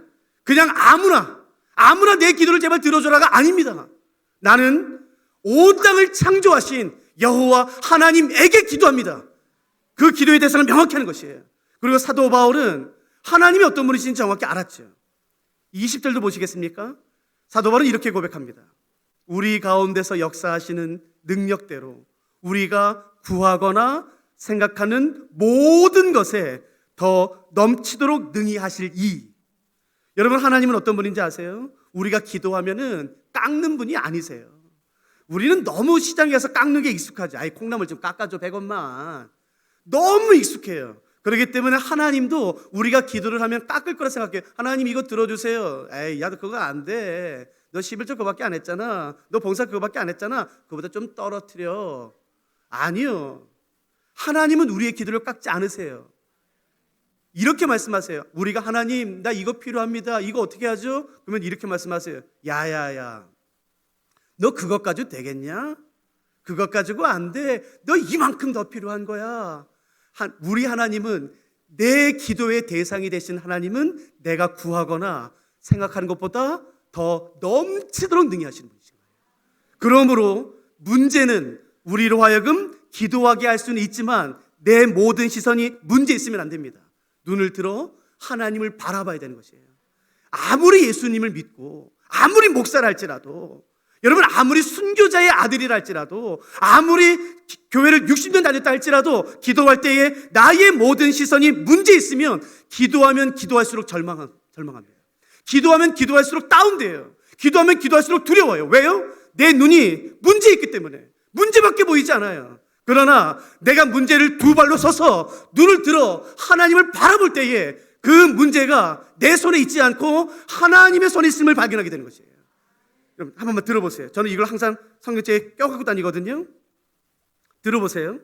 그냥 아무나 내 기도를 제발 들어줘라가 아닙니다. 나는 온 땅을 창조하신 여호와 하나님에게 기도합니다. 그 기도의 대상을 명확히 하는 것이에요. 그리고 사도 바울은 하나님이 어떤 분이신지 정확히 알았죠. 20절도 보시겠습니까? 사도 바울은 이렇게 고백합니다. 우리 가운데서 역사하시는 능력대로 우리가 구하거나 생각하는 모든 것에 더 넘치도록 능히 하실 이. 여러분, 하나님은 어떤 분인지 아세요? 우리가 기도하면은 깎는 분이 아니세요. 우리는 너무 시장에 가서 깎는 게 익숙하지. 콩나물 좀 깎아줘 100원만. 너무 익숙해요. 그렇기 때문에 하나님도 우리가 기도를 하면 깎을 거라 생각해요. 하나님, 이거 들어주세요. 야, 너 그거 안 돼. 너 11조 그거밖에 안 했잖아. 너 봉사 그거밖에 안 했잖아. 그거보다 좀 떨어뜨려. 아니요. 하나님은 우리의 기도를 깎지 않으세요. 이렇게 말씀하세요. 우리가 하나님, 나 이거 필요합니다. 이거 어떻게 하죠? 그러면 이렇게 말씀하세요. 야야야, 너 그것 가지고 되겠냐? 그것 가지고 안 돼. 너 이만큼 더 필요한 거야. 우리 하나님은, 내 기도의 대상이 되신 하나님은 내가 구하거나 생각하는 것보다 더 넘치도록 능히 하시는 분이신 거예요. 그러므로 문제는 우리로 하여금 기도하게 할 수는 있지만 내 모든 시선이 문제에 있으면 안 됩니다. 눈을 들어 하나님을 바라봐야 되는 것이에요. 아무리 예수님을 믿고 아무리 목사라 할지라도, 여러분, 아무리 순교자의 아들이라 할지라도, 아무리 교회를 60년 다녔다 할지라도 기도할 때에 나의 모든 시선이 문제에 있으면 기도하면 기도할수록 절망합니다. 기도하면 기도할수록 다운돼요. 기도하면 기도할수록 두려워요. 왜요? 내 눈이 문제에 있기 때문에. 문제밖에 보이지 않아요. 그러나 내가 문제를 두 발로 서서 눈을 들어 하나님을 바라볼 때에 그 문제가 내 손에 있지 않고 하나님의 손에 있음을 발견하게 되는 것이에요. 여러분, 한 번만 들어보세요. 저는 이걸 항상 성경책에 껴갖고 다니거든요. 들어보세요.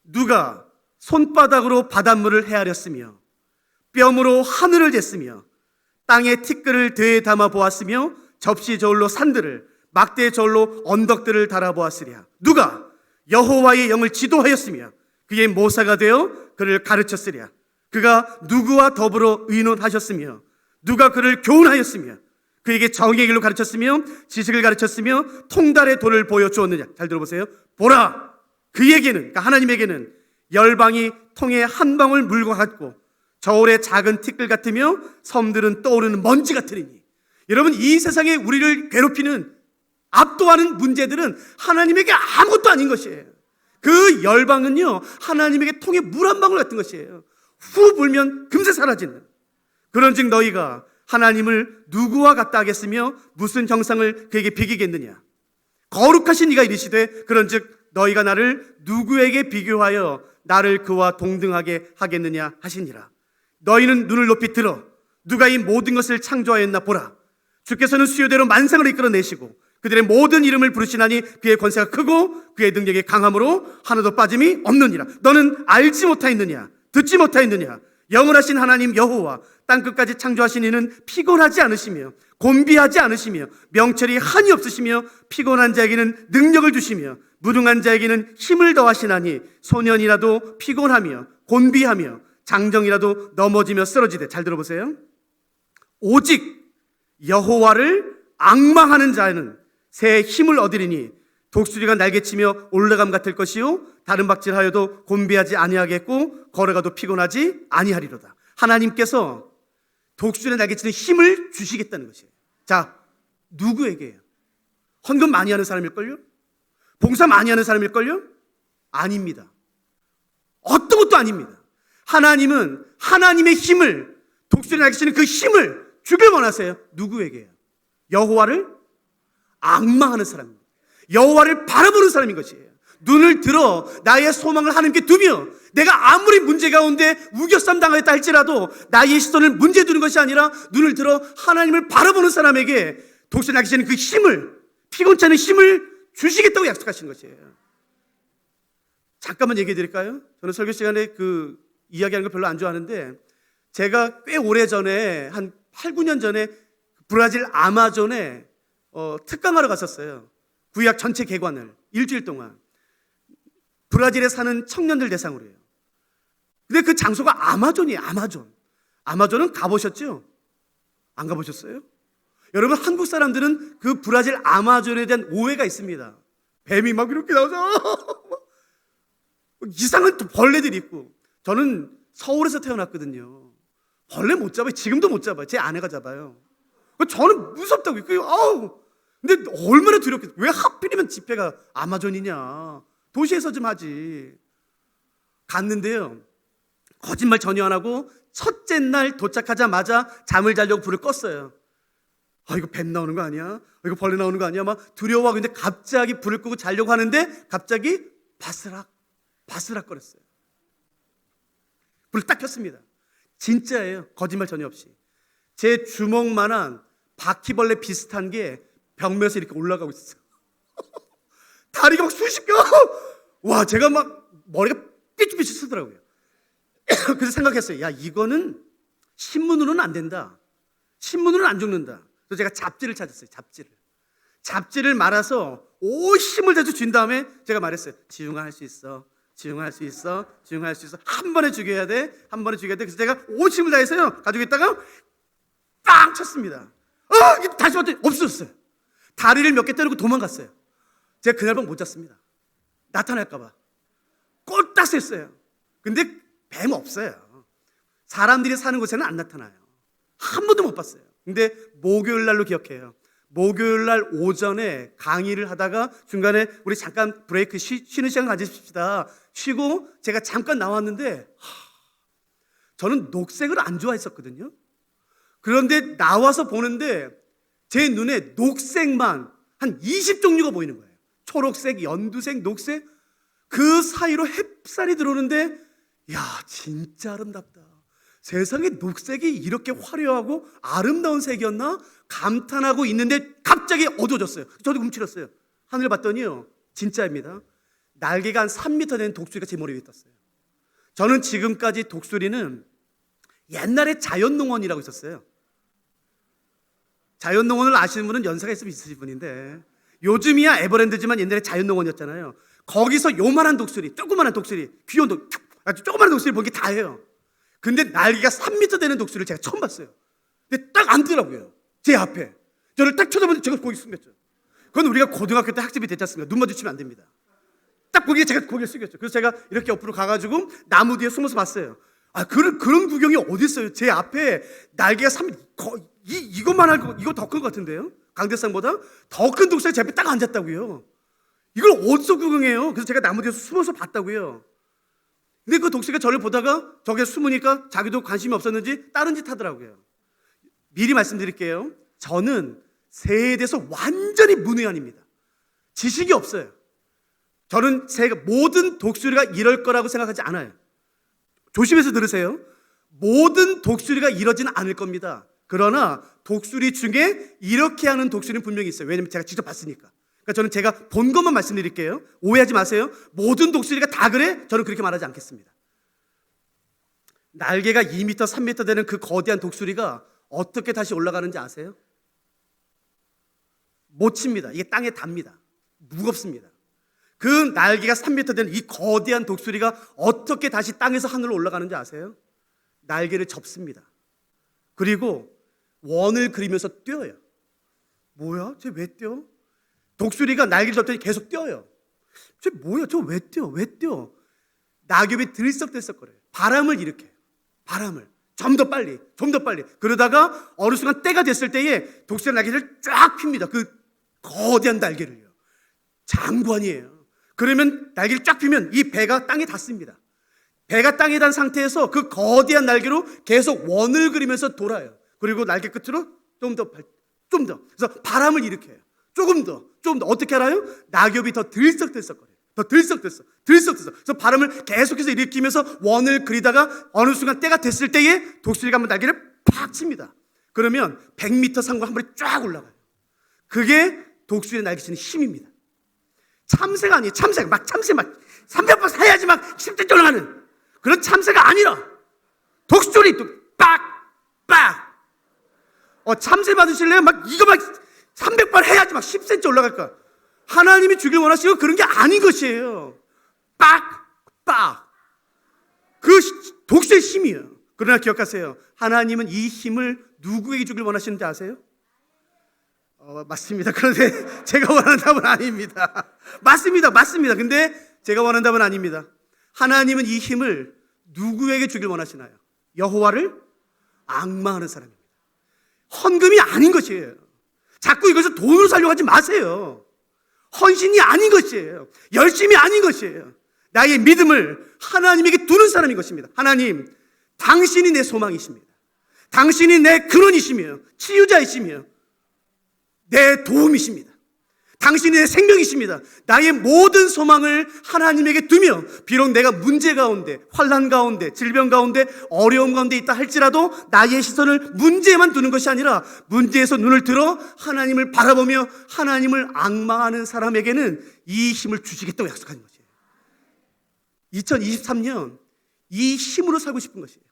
누가 손바닥으로 바닷물을 헤아렸으며 뼘으로 하늘을 쟀으며 땅에 티끌을 되에 담아 보았으며 접시 저울로 산들을, 막대 저울로 언덕들을 달아보았으랴. 누가 여호와의 영을 지도하였으며 그의 모사가 되어 그를 가르쳤으랴. 그가 누구와 더불어 의논하셨으며 누가 그를 교훈하였으며 그에게 정의의 길로 가르쳤으며 지식을 가르쳤으며 통달의 도를 보여주었느냐. 잘 들어보세요. 보라, 그에게는, 그러니까 하나님에게는 열방이 통에 한 방울 물과 같고 저울의 작은 티끌 같으며 섬들은 떠오르는 먼지 같으리니. 여러분, 이 세상에 우리를 괴롭히는, 압도하는 문제들은 하나님에게 아무것도 아닌 것이에요. 그 열방은요, 하나님에게 통에 물 한 방울 같은 것이에요. 후 불면 금세 사라지는. 그런즉 너희가 하나님을 누구와 같다 하겠으며 무슨 형상을 그에게 비기겠느냐. 거룩하신 이가 이르시되 그런즉 너희가 나를 누구에게 비교하여 나를 그와 동등하게 하겠느냐 하시니라. 너희는 눈을 높이 들어 누가 이 모든 것을 창조하였나 보라. 주께서는 수요대로 만상을 이끌어내시고 그들의 모든 이름을 부르시나니 그의 권세가 크고 그의 능력이 강함으로 하나도 빠짐이 없느니라. 너는 알지 못하였느냐, 듣지 못하였느냐. 영원하신 하나님 여호와 땅끝까지 창조하신 이는 피곤하지 않으시며 곤비하지 않으시며 명철이 한이 없으시며 피곤한 자에게는 능력을 주시며 무능한 자에게는 힘을 더하시나니 소년이라도 피곤하며 곤비하며 장정이라도 넘어지며 쓰러지되. 잘 들어보세요. 오직 여호와를 앙망하는 자는 새 힘을 얻으리니 독수리가 날개치며 올라감 같을 것이요 다른 박질하여도 곤비하지 아니하겠고 걸어가도 피곤하지 아니하리로다. 하나님께서 독수리가 날개치는 힘을 주시겠다는 것이에요. 자, 누구에게요? 헌금 많이 하는 사람일걸요? 봉사 많이 하는 사람일걸요? 아닙니다. 어떤 것도 아닙니다. 하나님은 하나님의 힘을, 독수리 날개치는 그 힘을 주길 원하세요. 누구에게요? 여호와를 앙망하는 사람입니다. 여호와를 바라보는 사람인 것이에요. 눈을 들어 나의 소망을 하나님께 두며 내가 아무리 문제 가운데 우겨쌈 당하였다 할지라도 나의 시선을 문제 두는 것이 아니라 눈을 들어 하나님을 바라보는 사람에게 독수리 날개치는 그 힘을, 피곤치 않은 힘을 주시겠다고 약속하신 것이에요. 잠깐만 얘기해 드릴까요? 저는 설교 시간에 그 이야기하는 거 별로 안 좋아하는데 제가 꽤 오래전에 한 8, 9년 전에 브라질 아마존에 특강하러 갔었어요. 구약 전체 개관을 일주일 동안 브라질에 사는 청년들 대상으로요. 근데 그 장소가 아마존이에요. 아마존은 가보셨죠? 안 가보셨어요? 여러분, 한국 사람들은 그 브라질 아마존에 대한 오해가 있습니다. 뱀이 막 이렇게 나와서 이상한 벌레들이 있고. 저는 서울에서 태어났거든요. 벌레 못 잡아요. 지금도 못 잡아요. 제 아내가 잡아요. 저는 무섭다고. 근데 얼마나 두렵겠어요. 왜 하필이면 집회가 아마존이냐. 도시에서 좀 하지. 갔는데요, 거짓말 전혀 안 하고 첫째 날 도착하자마자 잠을 자려고 불을 껐어요. 이거 뱀 나오는 거 아니야? 이거 벌레 나오는 거 아니야? 막 두려워하고. 근데 갑자기 불을 끄고 자려고 하는데 갑자기 바스락 거렸어요. 불을 딱 켰습니다. 진짜예요. 거짓말 전혀 없이. 제 주먹만한 바퀴벌레 비슷한 게 벽면에서 이렇게 올라가고 있었어요. 다리가 막 수십 개. 와, 제가 막 머리가 삐죽삐죽 쓰더라고요. 그래서 생각했어요. 야, 이거는 신문으로는 안 된다. 신문으로는 안 죽는다. 그래서 제가 잡지를 찾았어요. 잡지를 말아서 오 힘을 다해서 쥔 다음에 제가 말했어요. 지웅아, 할 수 있어. 지웅아, 할 수 있어. 지웅아, 할 수 있어. 한 번에 죽여야 돼. 그래서 제가 온 힘을 다해서요 가지고 있다가 빵 쳤습니다. 다시 왔더니 없어졌어요. 다리를 몇 개 때리고 도망갔어요. 제가 그날 밤 못 잤습니다. 나타날까봐 꼴딱 샜어요. 근데 뱀 없어요. 사람들이 사는 곳에는 안 나타나요. 한 번도 못 봤어요. 근데 목요일 날로 기억해요. 목요일 날 오전에 강의를 하다가 중간에 우리 잠깐 브레이크 쉬는 시간 가지십시다. 쉬고 제가 잠깐 나왔는데 저는 녹색을 안 좋아했었거든요. 그런데 나와서 보는데 제 눈에 녹색만 한 20종류가 보이는 거예요. 초록색, 연두색, 녹색. 그 사이로 햇살이 들어오는데 야, 진짜 아름답다. 세상에 녹색이 이렇게 화려하고 아름다운 색이었나? 감탄하고 있는데 갑자기 어두워졌어요. 저도 움츠렸어요. 하늘을 봤더니요, 진짜입니다. 날개가 한 3m 되는 독수리가 제 머리 위에 떴어요. 저는 지금까지 독수리는 옛날에 자연농원이라고 있었어요. 자연농원을 아시는 분은 연세가 있으신 분인데 요즘이야 에버랜드지만 옛날에 자연농원이었잖아요. 거기서 요만한 독수리, 조그만한 독수리, 귀여운 아주 조그만한 독수리 본 게 다예요. 근데 날개가 3m 되는 독수리를 제가 처음 봤어요. 근데 딱 앉더라고요. 제 앞에. 저를 딱 쳐다보는데 제가 고개 숙였죠. 그건 우리가 고등학교 때 학습이 됐지 않습니까? 눈 마주치면 안 됩니다. 딱 보기에 제가 고개를 숙였죠. 그래서 제가 이렇게 옆으로 가가지고 나무 뒤에 숨어서 봤어요. 그런 구경이 어디 있어요? 제 앞에 날개가 이것만 하고 이거 더 큰 것 같은데요? 강대상보다 더 큰 독수리가 제 앞에 딱 앉았다고요. 이걸 어디서 구경해요? 그래서 제가 나무 뒤에서 숨어서 봤다고요. 근데 그 독수리가 저를 보다가 저게 숨으니까 자기도 관심이 없었는지 다른 짓 하더라고요. 미리 말씀드릴게요. 저는 새에 대해서 완전히 문외한입니다. 지식이 없어요. 저는 모든 독수리가 이럴 거라고 생각하지 않아요. 조심해서 들으세요. 모든 독수리가 이러지는 않을 겁니다. 그러나 독수리 중에 이렇게 하는 독수리는 분명히 있어요. 왜냐하면 제가 직접 봤으니까. 그러니까 저는 제가 본 것만 말씀드릴게요. 오해하지 마세요. 모든 독수리가 다 그래? 저는 그렇게 말하지 않겠습니다. 날개가 2m, 3m 되는 그 거대한 독수리가 어떻게 다시 올라가는지 아세요? 못 칩니다. 이게 땅에 닿습니다. 무겁습니다. 그 날개가 3m 되는 이 거대한 독수리가 어떻게 다시 땅에서 하늘로 올라가는지 아세요? 날개를 접습니다. 그리고 원을 그리면서 뛰어요. 뭐야? 쟤 왜 뛰어? 독수리가 날개를 접더니 계속 뛰어요. 쟤 뭐야? 저 왜 뛰어? 왜 뛰어? 낙엽이 들썩들썩거려요. 바람을 일으켜요. 바람을. 좀 더 빨리, 좀 더 빨리. 그러다가 어느 순간 때가 됐을 때에 독수리 날개를 쫙 핍니다. 그 거대한 날개를요. 장관이에요. 그러면 날개를 쫙 펴면 이 배가 땅에 닿습니다. 배가 땅에 닿은 상태에서 그 거대한 날개로 계속 원을 그리면서 돌아요. 그리고 날개 끝으로 좀 더. 그래서 바람을 일으켜요. 조금 더. 어떻게 알아요? 낙엽이 더 들썩들썩거려요. 더 들썩들썩. 그래서 바람을 계속해서 일으키면서 원을 그리다가 어느 순간 때가 됐을 때에 독수리가 한번 날개를 팍 칩니다. 그러면 100m 상공 한 번에 쫙 올라가요. 그게 독수리의 날개치는 힘입니다. 참새가 아니에요. 참새 막 300번 해야지 막 10대 올라가는 그런 참새가 아니라 독수리 빡. 참새 받으실래요? 이거 300번 해야지 막 10cm 올라갈까? 하나님이 주길 원하시고 그런 게 아닌 것이에요. 빡. 그 독수리의 힘이에요. 그러나 기억하세요. 하나님은 이 힘을 누구에게 주길 원하시는지 아세요? 맞습니다. 그런데 제가 원하는 답은 아닙니다. 맞습니다. 근데 제가 원하는 답은 아닙니다. 하나님은 이 힘을 누구에게 주길 원하시나요? 여호와를 앙망하는 사람입니다. 헌금이 아닌 것이에요. 자꾸 이것을 돈으로 살려고 하지 마세요. 헌신이 아닌 것이에요. 열심이 아닌 것이에요. 나의 믿음을 하나님에게 두는 사람인 것입니다. 하나님, 당신이 내 소망이십니다. 당신이 내 근원이시며 치유자이시며 내 도움이십니다. 당신이 내 생명이십니다. 나의 모든 소망을 하나님에게 두며 비록 내가 문제 가운데, 환난 가운데, 질병 가운데, 어려움 가운데 있다 할지라도 나의 시선을 문제에만 두는 것이 아니라 문제에서 눈을 들어 하나님을 바라보며 하나님을 앙망하는 사람에게는 이 힘을 주시겠다고 약속하는 것이에요. 2023년 이 힘으로 살고 싶은 것이에요.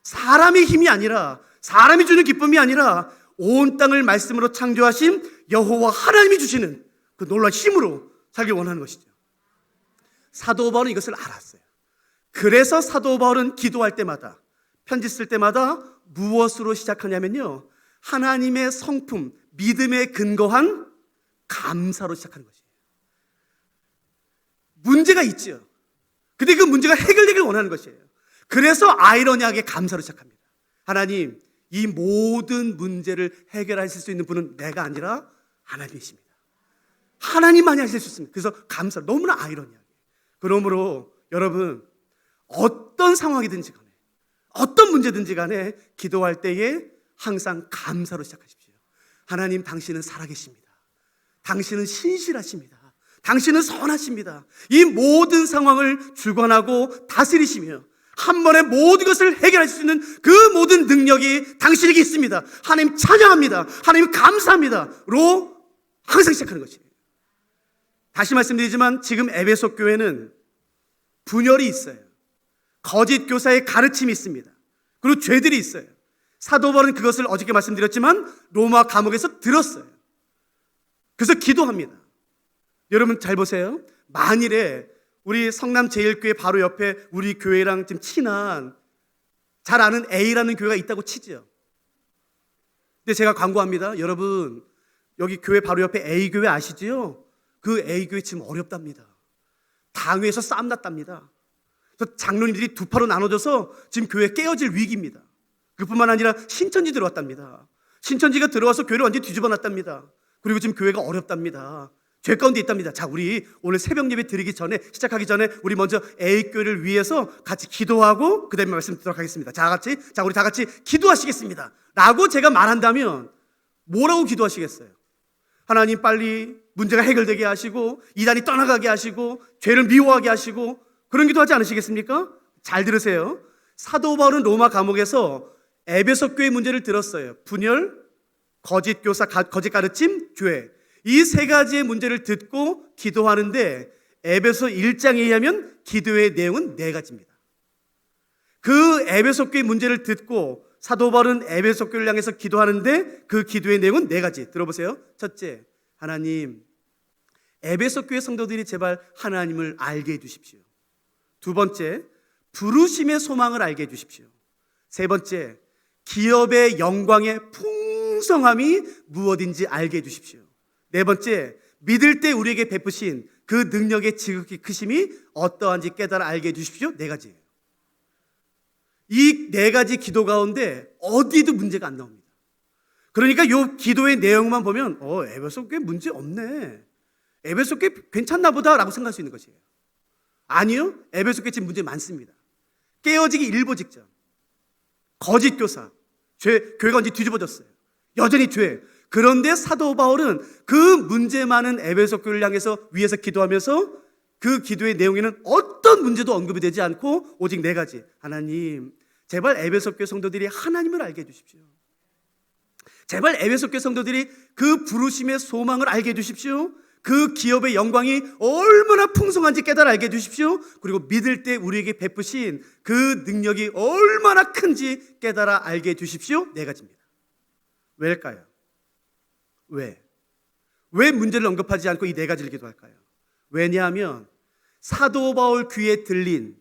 사람의 힘이 아니라, 사람이 주는 기쁨이 아니라 온 땅을 말씀으로 창조하신 여호와 하나님이 주시는 그 놀라운 힘으로 살길 원하는 것이죠. 사도 바울은 이것을 알았어요. 그래서 사도 바울은 기도할 때마다, 편지 쓸 때마다 무엇으로 시작하냐면요, 하나님의 성품, 믿음에 근거한 감사로 시작하는 것이에요. 문제가 있죠. 근데 그 문제가 해결되길 원하는 것이에요. 그래서 아이러니하게 감사로 시작합니다. 하나님, 이 모든 문제를 해결하실 수 있는 분은 내가 아니라 하나님이십니다. 하나님만이 하실 수 있습니다. 그래서 감사, 너무나 아이러니하게. 그러므로 여러분, 어떤 상황이든지 간에, 어떤 문제든지 간에 기도할 때에 항상 감사로 시작하십시오. 하나님, 당신은 살아계십니다. 당신은 신실하십니다. 당신은 선하십니다. 이 모든 상황을 주관하고 다스리시며 한 번에 모든 것을 해결할 수 있는 그 모든 능력이 당신에게 있습니다. 하나님 찬양합니다. 하나님 감사합니다.로 항상 시작하는 것이에요. 다시 말씀드리지만 지금 에베소 교회는 분열이 있어요. 거짓 교사의 가르침이 있습니다. 그리고 죄들이 있어요. 사도 바울은 그것을 어저께 말씀드렸지만 로마 감옥에서 들었어요. 그래서 기도합니다. 여러분 잘 보세요. 만일에 우리 성남 제일교회 바로 옆에 우리 교회랑 좀 친한 잘 아는 A라는 교회가 있다고 치죠. 근데 제가 광고합니다. 여러분 여기 교회 바로 옆에 A교회 아시지요? 그 A교회 지금 어렵답니다. 당회에서 싸움 났답니다. 그래서 장로님들이 두 파로 나눠져서 지금 교회 깨어질 위기입니다. 그뿐만 아니라 신천지 들어왔답니다. 신천지가 들어와서 교회를 완전히 뒤집어 놨답니다. 그리고 지금 교회가 어렵답니다. 죄 가운데 있답니다. 자, 우리 오늘 새벽 예배 드리기 전에, 시작하기 전에 우리 먼저 A교회를 위해서 같이 기도하고 그 다음에 말씀 듣도록 하겠습니다. 자, 우리 다 같이 기도하시겠습니다 라고 제가 말한다면 뭐라고 기도하시겠어요? 하나님 빨리 문제가 해결되게 하시고 이단이 떠나가게 하시고 죄를 미워하게 하시고 그런 기도하지 않으시겠습니까? 잘 들으세요. 사도 바울은 로마 감옥에서 에베소 교회 문제를 들었어요. 분열, 거짓 교사, 거짓 가르침, 죄. 이 세 가지의 문제를 듣고 기도하는데 에베소 1장에 의하면 기도의 내용은 네 가지입니다. 그 에베소 교회 문제를 듣고 사도 바울은 에베소 교회를 향해서 기도하는데 그 기도의 내용은 네 가지. 들어보세요. 첫째, 하나님, 에베소 교회 성도들이 제발 하나님을 알게 해주십시오. 두 번째, 부르심의 소망을 알게 해주십시오. 세 번째, 기업의 영광의 풍성함이 무엇인지 알게 해주십시오. 네 번째, 믿을 때 우리에게 베푸신 그 능력의 지극히 크심이 어떠한지 깨달아 알게 해주십시오. 네 가지예요. 이 네 가지 기도 가운데 어디도 문제가 안 나옵니다. 그러니까 이 기도의 내용만 보면 에베소 교회 문제 없네, 에베소 교회 괜찮나 보다 라고 생각할 수 있는 것이에요. 아니요, 에베소 교회 지금 문제 많습니다. 깨어지기 일보 직전, 거짓 교사, 교회가 완전히 뒤집어졌어요. 여전히 죄. 그런데 사도 바울은 그 문제 많은 에베소 교회를 향해서 위에서 기도하면서 그 기도의 내용에는 어떤 문제도 언급이 되지 않고 오직 네 가지. 하나님, 제발 에베소 교회 성도들이 하나님을 알게 해주십시오. 제발 에베소 교회 성도들이 그 부르심의 소망을 알게 해주십시오. 그 기업의 영광이 얼마나 풍성한지 깨달아 알게 해주십시오. 그리고 믿을 때 우리에게 베푸신 그 능력이 얼마나 큰지 깨달아 알게 해주십시오. 네 가지입니다. 왜일까요? 왜 문제를 언급하지 않고 이 네 가지를 기도할까요? 왜냐하면 사도 바울 귀에 들린,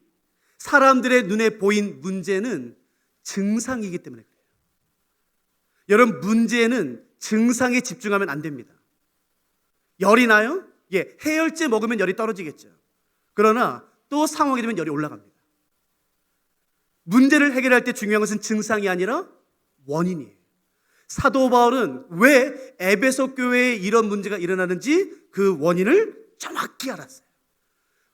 사람들의 눈에 보인 문제는 증상이기 때문에 그래요. 여러분, 문제는 증상에 집중하면 안 됩니다. 열이 나요? 예, 해열제 먹으면 열이 떨어지겠죠. 그러나 또 상황이 되면 열이 올라갑니다. 문제를 해결할 때 중요한 것은 증상이 아니라 원인이에요. 사도 바울은 왜 에베소 교회에 이런 문제가 일어나는지 그 원인을 정확히 알았어요.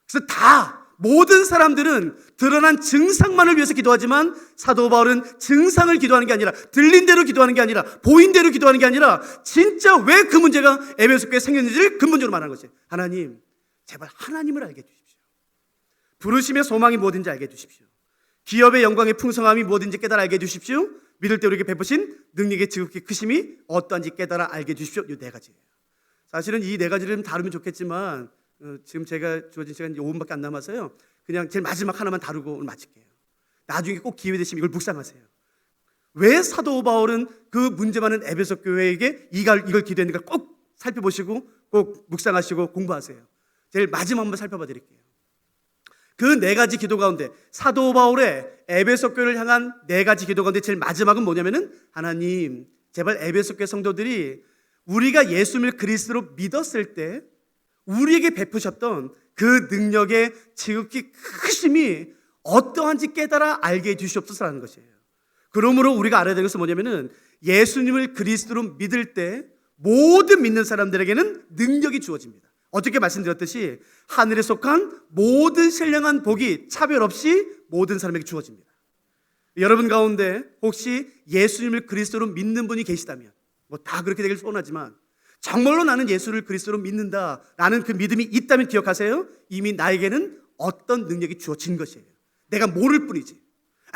그래서 모든 사람들은 드러난 증상만을 위해서 기도하지만 사도 바울은 증상을 기도하는 게 아니라, 들린 대로 기도하는 게 아니라, 보인 대로 기도하는 게 아니라 진짜 왜 그 문제가 에베소 교회에 생겼는지를 근본적으로 말하는 것이에요. 하나님, 제발 하나님을 알게 해주십시오. 부르심의 소망이 무엇인지 알게 해주십시오. 기업의 영광의 풍성함이 무엇인지 깨달아 알게 해주십시오. 믿을 때 우리에게 베푸신 능력의 지극히 크심이 어떠한지 깨달아 알게 해주십시오. 이 네 가지예요. 사실은 이 네 가지를 다루면 좋겠지만 지금 제가 주어진 시간이 5분밖에 안 남아서요, 그냥 제일 마지막 하나만 다루고 오늘 마칠게요. 나중에 꼭 기회 되시면 이걸 묵상하세요. 왜 사도 바울은 그 문제 많은 에베소 교회에게 이걸 기도했는가 꼭 살펴보시고 꼭 묵상하시고 공부하세요. 제일 마지막 한번 살펴봐 드릴게요. 그 네 가지 기도 가운데, 사도 바울의 에베소 교회를 향한 네 가지 기도 가운데 제일 마지막은 뭐냐면은, 하나님, 제발 에베소 교회 성도들이 우리가 예수님을 그리스도로 믿었을 때 우리에게 베푸셨던 그 능력의 지극히 크심이 어떠한지 깨달아 알게 해주시옵소서라는 것이에요. 그러므로 우리가 알아야 되는 것은 뭐냐면은, 예수님을 그리스도로 믿을 때 모든 믿는 사람들에게는 능력이 주어집니다. 어저께 말씀드렸듯이 하늘에 속한 모든 신령한 복이 차별 없이 모든 사람에게 주어집니다. 여러분 가운데 혹시 예수님을 그리스도로 믿는 분이 계시다면, 다 그렇게 되길 소원하지만 정말로 나는 예수를 그리스도로 믿는다라는 그 믿음이 있다면 기억하세요. 이미 나에게는 어떤 능력이 주어진 것이에요. 내가 모를 뿐이지.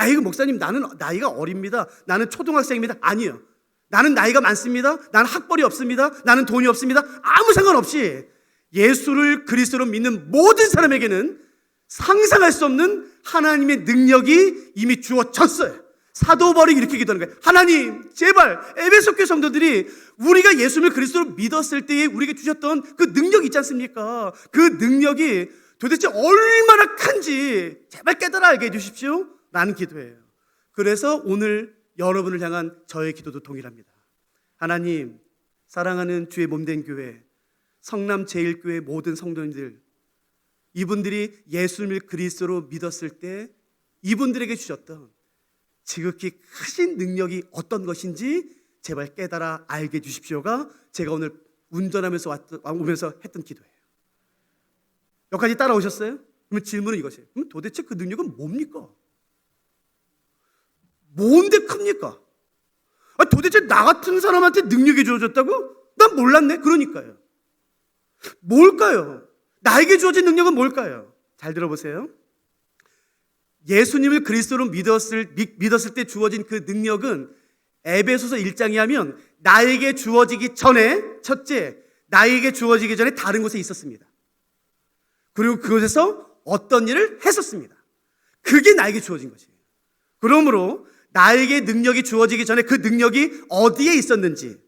이거 목사님, 나는 나이가 어립니다, 나는 초등학생입니다. 아니요. 나는 나이가 많습니다, 나는 학벌이 없습니다, 나는 돈이 없습니다. 아무 상관없이 예수를 그리스도로 믿는 모든 사람에게는 상상할 수 없는 하나님의 능력이 이미 주어졌어요. 사도 바울이 이렇게 기도하는 거예요. 하나님, 제발 에베소 교회 성도들이 우리가 예수를 그리스도로 믿었을 때에 우리에게 주셨던 그 능력이 있지 않습니까? 그 능력이 도대체 얼마나 큰지 제발 깨달아 알게 해주십시오 라는 기도예요. 그래서 오늘 여러분을 향한 저의 기도도 동일합니다. 하나님, 사랑하는 주의 몸된 교회, 성남 제1교회 모든 성도님들, 이분들이 예수님을 그리스도로 믿었을 때 이분들에게 주셨던 지극히 크신 능력이 어떤 것인지 제발 깨달아 알게 해주십시오가 제가 오늘 운전하면서 오면서 했던 기도예요. 여기까지 따라오셨어요? 그러면 질문은 이것이에요. 그럼 도대체 그 능력은 뭡니까? 뭔데 큽니까? 도대체 나 같은 사람한테 능력이 주어졌다고? 난 몰랐네. 그러니까요. 뭘까요? 나에게 주어진 능력은 뭘까요? 잘 들어보세요. 예수님을 그리스도로 믿었을 때 주어진 그 능력은 에베소서 1장에 하면 나에게 주어지기 전에, 첫째, 나에게 주어지기 전에 다른 곳에 있었습니다. 그리고 그곳에서 어떤 일을 했었습니다. 그게 나에게 주어진 것이에요. 그러므로 나에게 능력이 주어지기 전에 그 능력이 어디에 있었는지,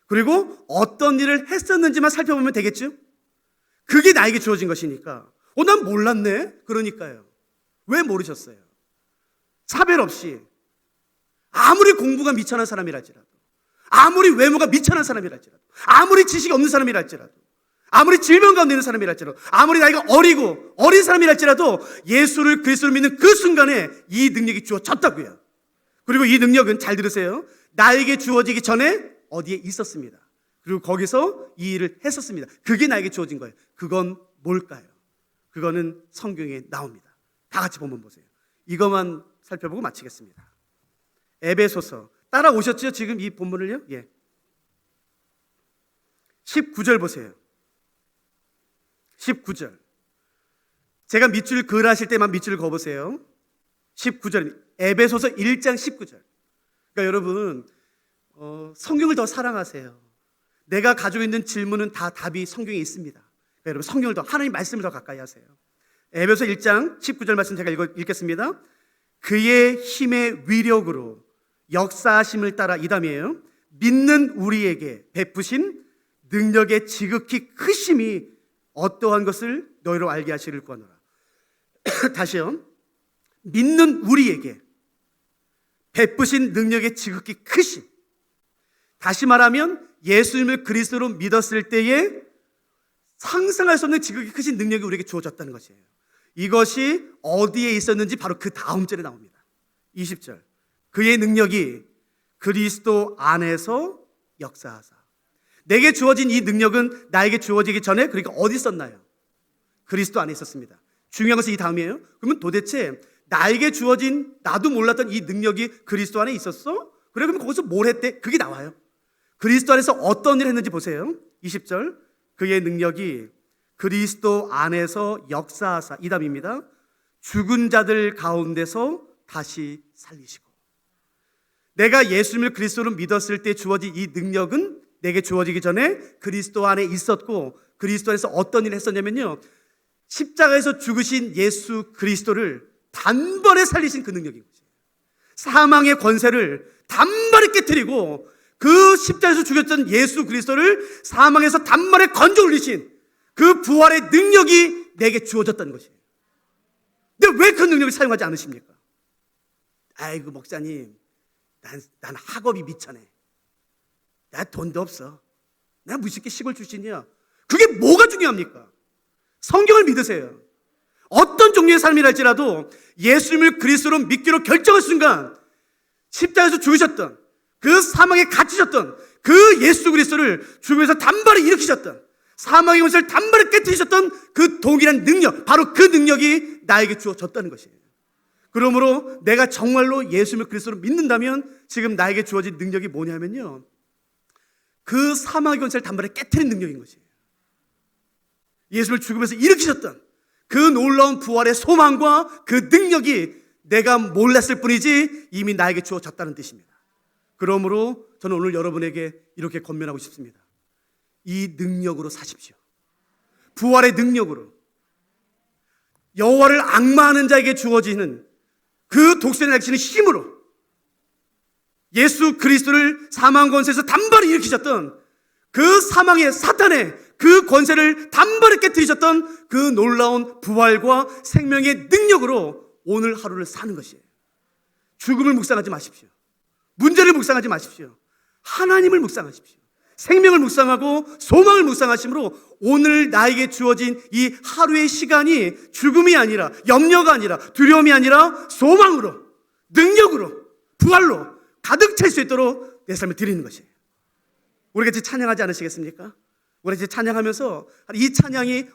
그리고 어떤 일을 했었는지만 살펴보면 되겠죠? 그게 나에게 주어진 것이니까. 난 몰랐네. 그러니까요. 왜 모르셨어요? 차별 없이 아무리 공부가 미천한 사람이랄지라도, 아무리 외모가 미천한 사람이랄지라도, 아무리 지식이 없는 사람이랄지라도, 아무리 질병 가운데 있는 사람이랄지라도, 아무리 나이가 어린 사람이랄지라도 예수를 그리스도로 믿는 그 순간에 이 능력이 주어졌다고요. 그리고 이 능력은 잘 들으세요. 나에게 주어지기 전에 어디에 있었습니다. 그리고 거기서 이 일을 했었습니다. 그게 나에게 주어진 거예요. 그건 뭘까요? 그거는 성경에 나옵니다. 다 같이 본문 보세요. 이것만 살펴보고 마치겠습니다. 에베소서 따라오셨죠? 지금 이 본문을요? 예. 19절 보세요. 19절. 제가 밑줄 글 하실 때만 밑줄 그어보세요. 19절. 에베소서 1장 19절. 그러니까 여러분 성경을 더 사랑하세요. 내가 가지고 있는 질문은 다 답이 성경에 있습니다. 그러니까 여러분 성경을 더, 하나님 말씀을 더 가까이 하세요. 에베소 1장 19절 말씀 제가 읽겠습니다. 그의 힘의 위력으로 역사하심을 따라, 이 다음이에요. 믿는 우리에게 베푸신 능력의 지극히 크심이 어떠한 것을 너희로 알게 하시를 구하노라. 다시요. 믿는 우리에게 베푸신 능력의 지극히 크심. 다시 말하면 예수님을 그리스도로 믿었을 때에 상상할 수 없는 지극히 크신 능력이 우리에게 주어졌다는 것이에요. 이것이 어디에 있었는지 바로 그 다음 절에 나옵니다. 20절. 그의 능력이 그리스도 안에서 역사하사. 내게 주어진 이 능력은 나에게 주어지기 전에, 그러니까 어디 있었나요? 그리스도 안에 있었습니다. 중요한 것은 이 다음이에요. 그러면 도대체 나에게 주어진, 나도 몰랐던 이 능력이 그리스도 안에 있었어? 그래, 그럼 거기서 뭘 했대? 그게 나와요. 그리스도 안에서 어떤 일을 했는지 보세요. 20절. 그의 능력이 그리스도 안에서 역사하사, 이 답입니다. 죽은 자들 가운데서 다시 살리시고. 내가 예수님을 그리스도로 믿었을 때 주어진 이 능력은 내게 주어지기 전에 그리스도 안에 있었고, 그리스도 안에서 어떤 일을 했었냐면요, 십자가에서 죽으신 예수 그리스도를 단번에 살리신 그 능력인 거죠. 사망의 권세를 단번에 깨뜨리고 그 십자가에서 죽였던 예수 그리스도를 사망에서 단번에 건져 올리신 그 부활의 능력이 내게 주어졌다는 것이에요. 근데 왜 그 능력을 사용하지 않으십니까? 아이고 목사님, 난 학업이 미천해. 나 돈도 없어. 나 무식해 시골 출신이야. 그게 뭐가 중요합니까? 성경을 믿으세요. 어떤 종류의 삶이랄지라도 예수님을 그리스도로 믿기로 결정한 순간 십자가에서 죽으셨던, 그 사망에 갇히셨던 그 예수 그리스도를 죽음에서 단번에 일으키셨던, 사망의 권세를 단번에 깨뜨리셨던 그 동일한 능력, 바로 그 능력이 나에게 주어졌다는 것이에요. 그러므로 내가 정말로 예수님을 그리스도로 믿는다면 지금 나에게 주어진 능력이 뭐냐면요, 그 사망의 권세를 단번에 깨뜨린 능력인 것이에요. 예수를 죽음에서 일으키셨던 그 놀라운 부활의 소망과 그 능력이 내가 몰랐을 뿐이지 이미 나에게 주어졌다는 뜻입니다. 그러므로 저는 오늘 여러분에게 이렇게 권면하고 싶습니다. 이 능력으로 사십시오. 부활의 능력으로, 여호와를 앙마하는 자에게 주어지는 그 독수리를 날치는 힘으로, 예수 그리스도를 사망 권세에서 단번에 일으키셨던 그 사망의 사탄의 그 권세를 단번에 깨뜨리셨던 그 놀라운 부활과 생명의 능력으로 오늘 하루를 사는 것이에요. 죽음을 묵상하지 마십시오. 문제를 묵상하지 마십시오. 하나님을 묵상하십시오. 생명을 묵상하고 소망을 묵상하심으로 오늘 나에게 주어진 이 하루의 시간이 죽음이 아니라, 염려가 아니라, 두려움이 아니라 소망으로, 능력으로, 부활로 가득 찰 수 있도록 내 삶을 드리는 것이에요. 우리 같이 찬양하지 않으시겠습니까? 우리 같이 찬양하면서 이 찬양이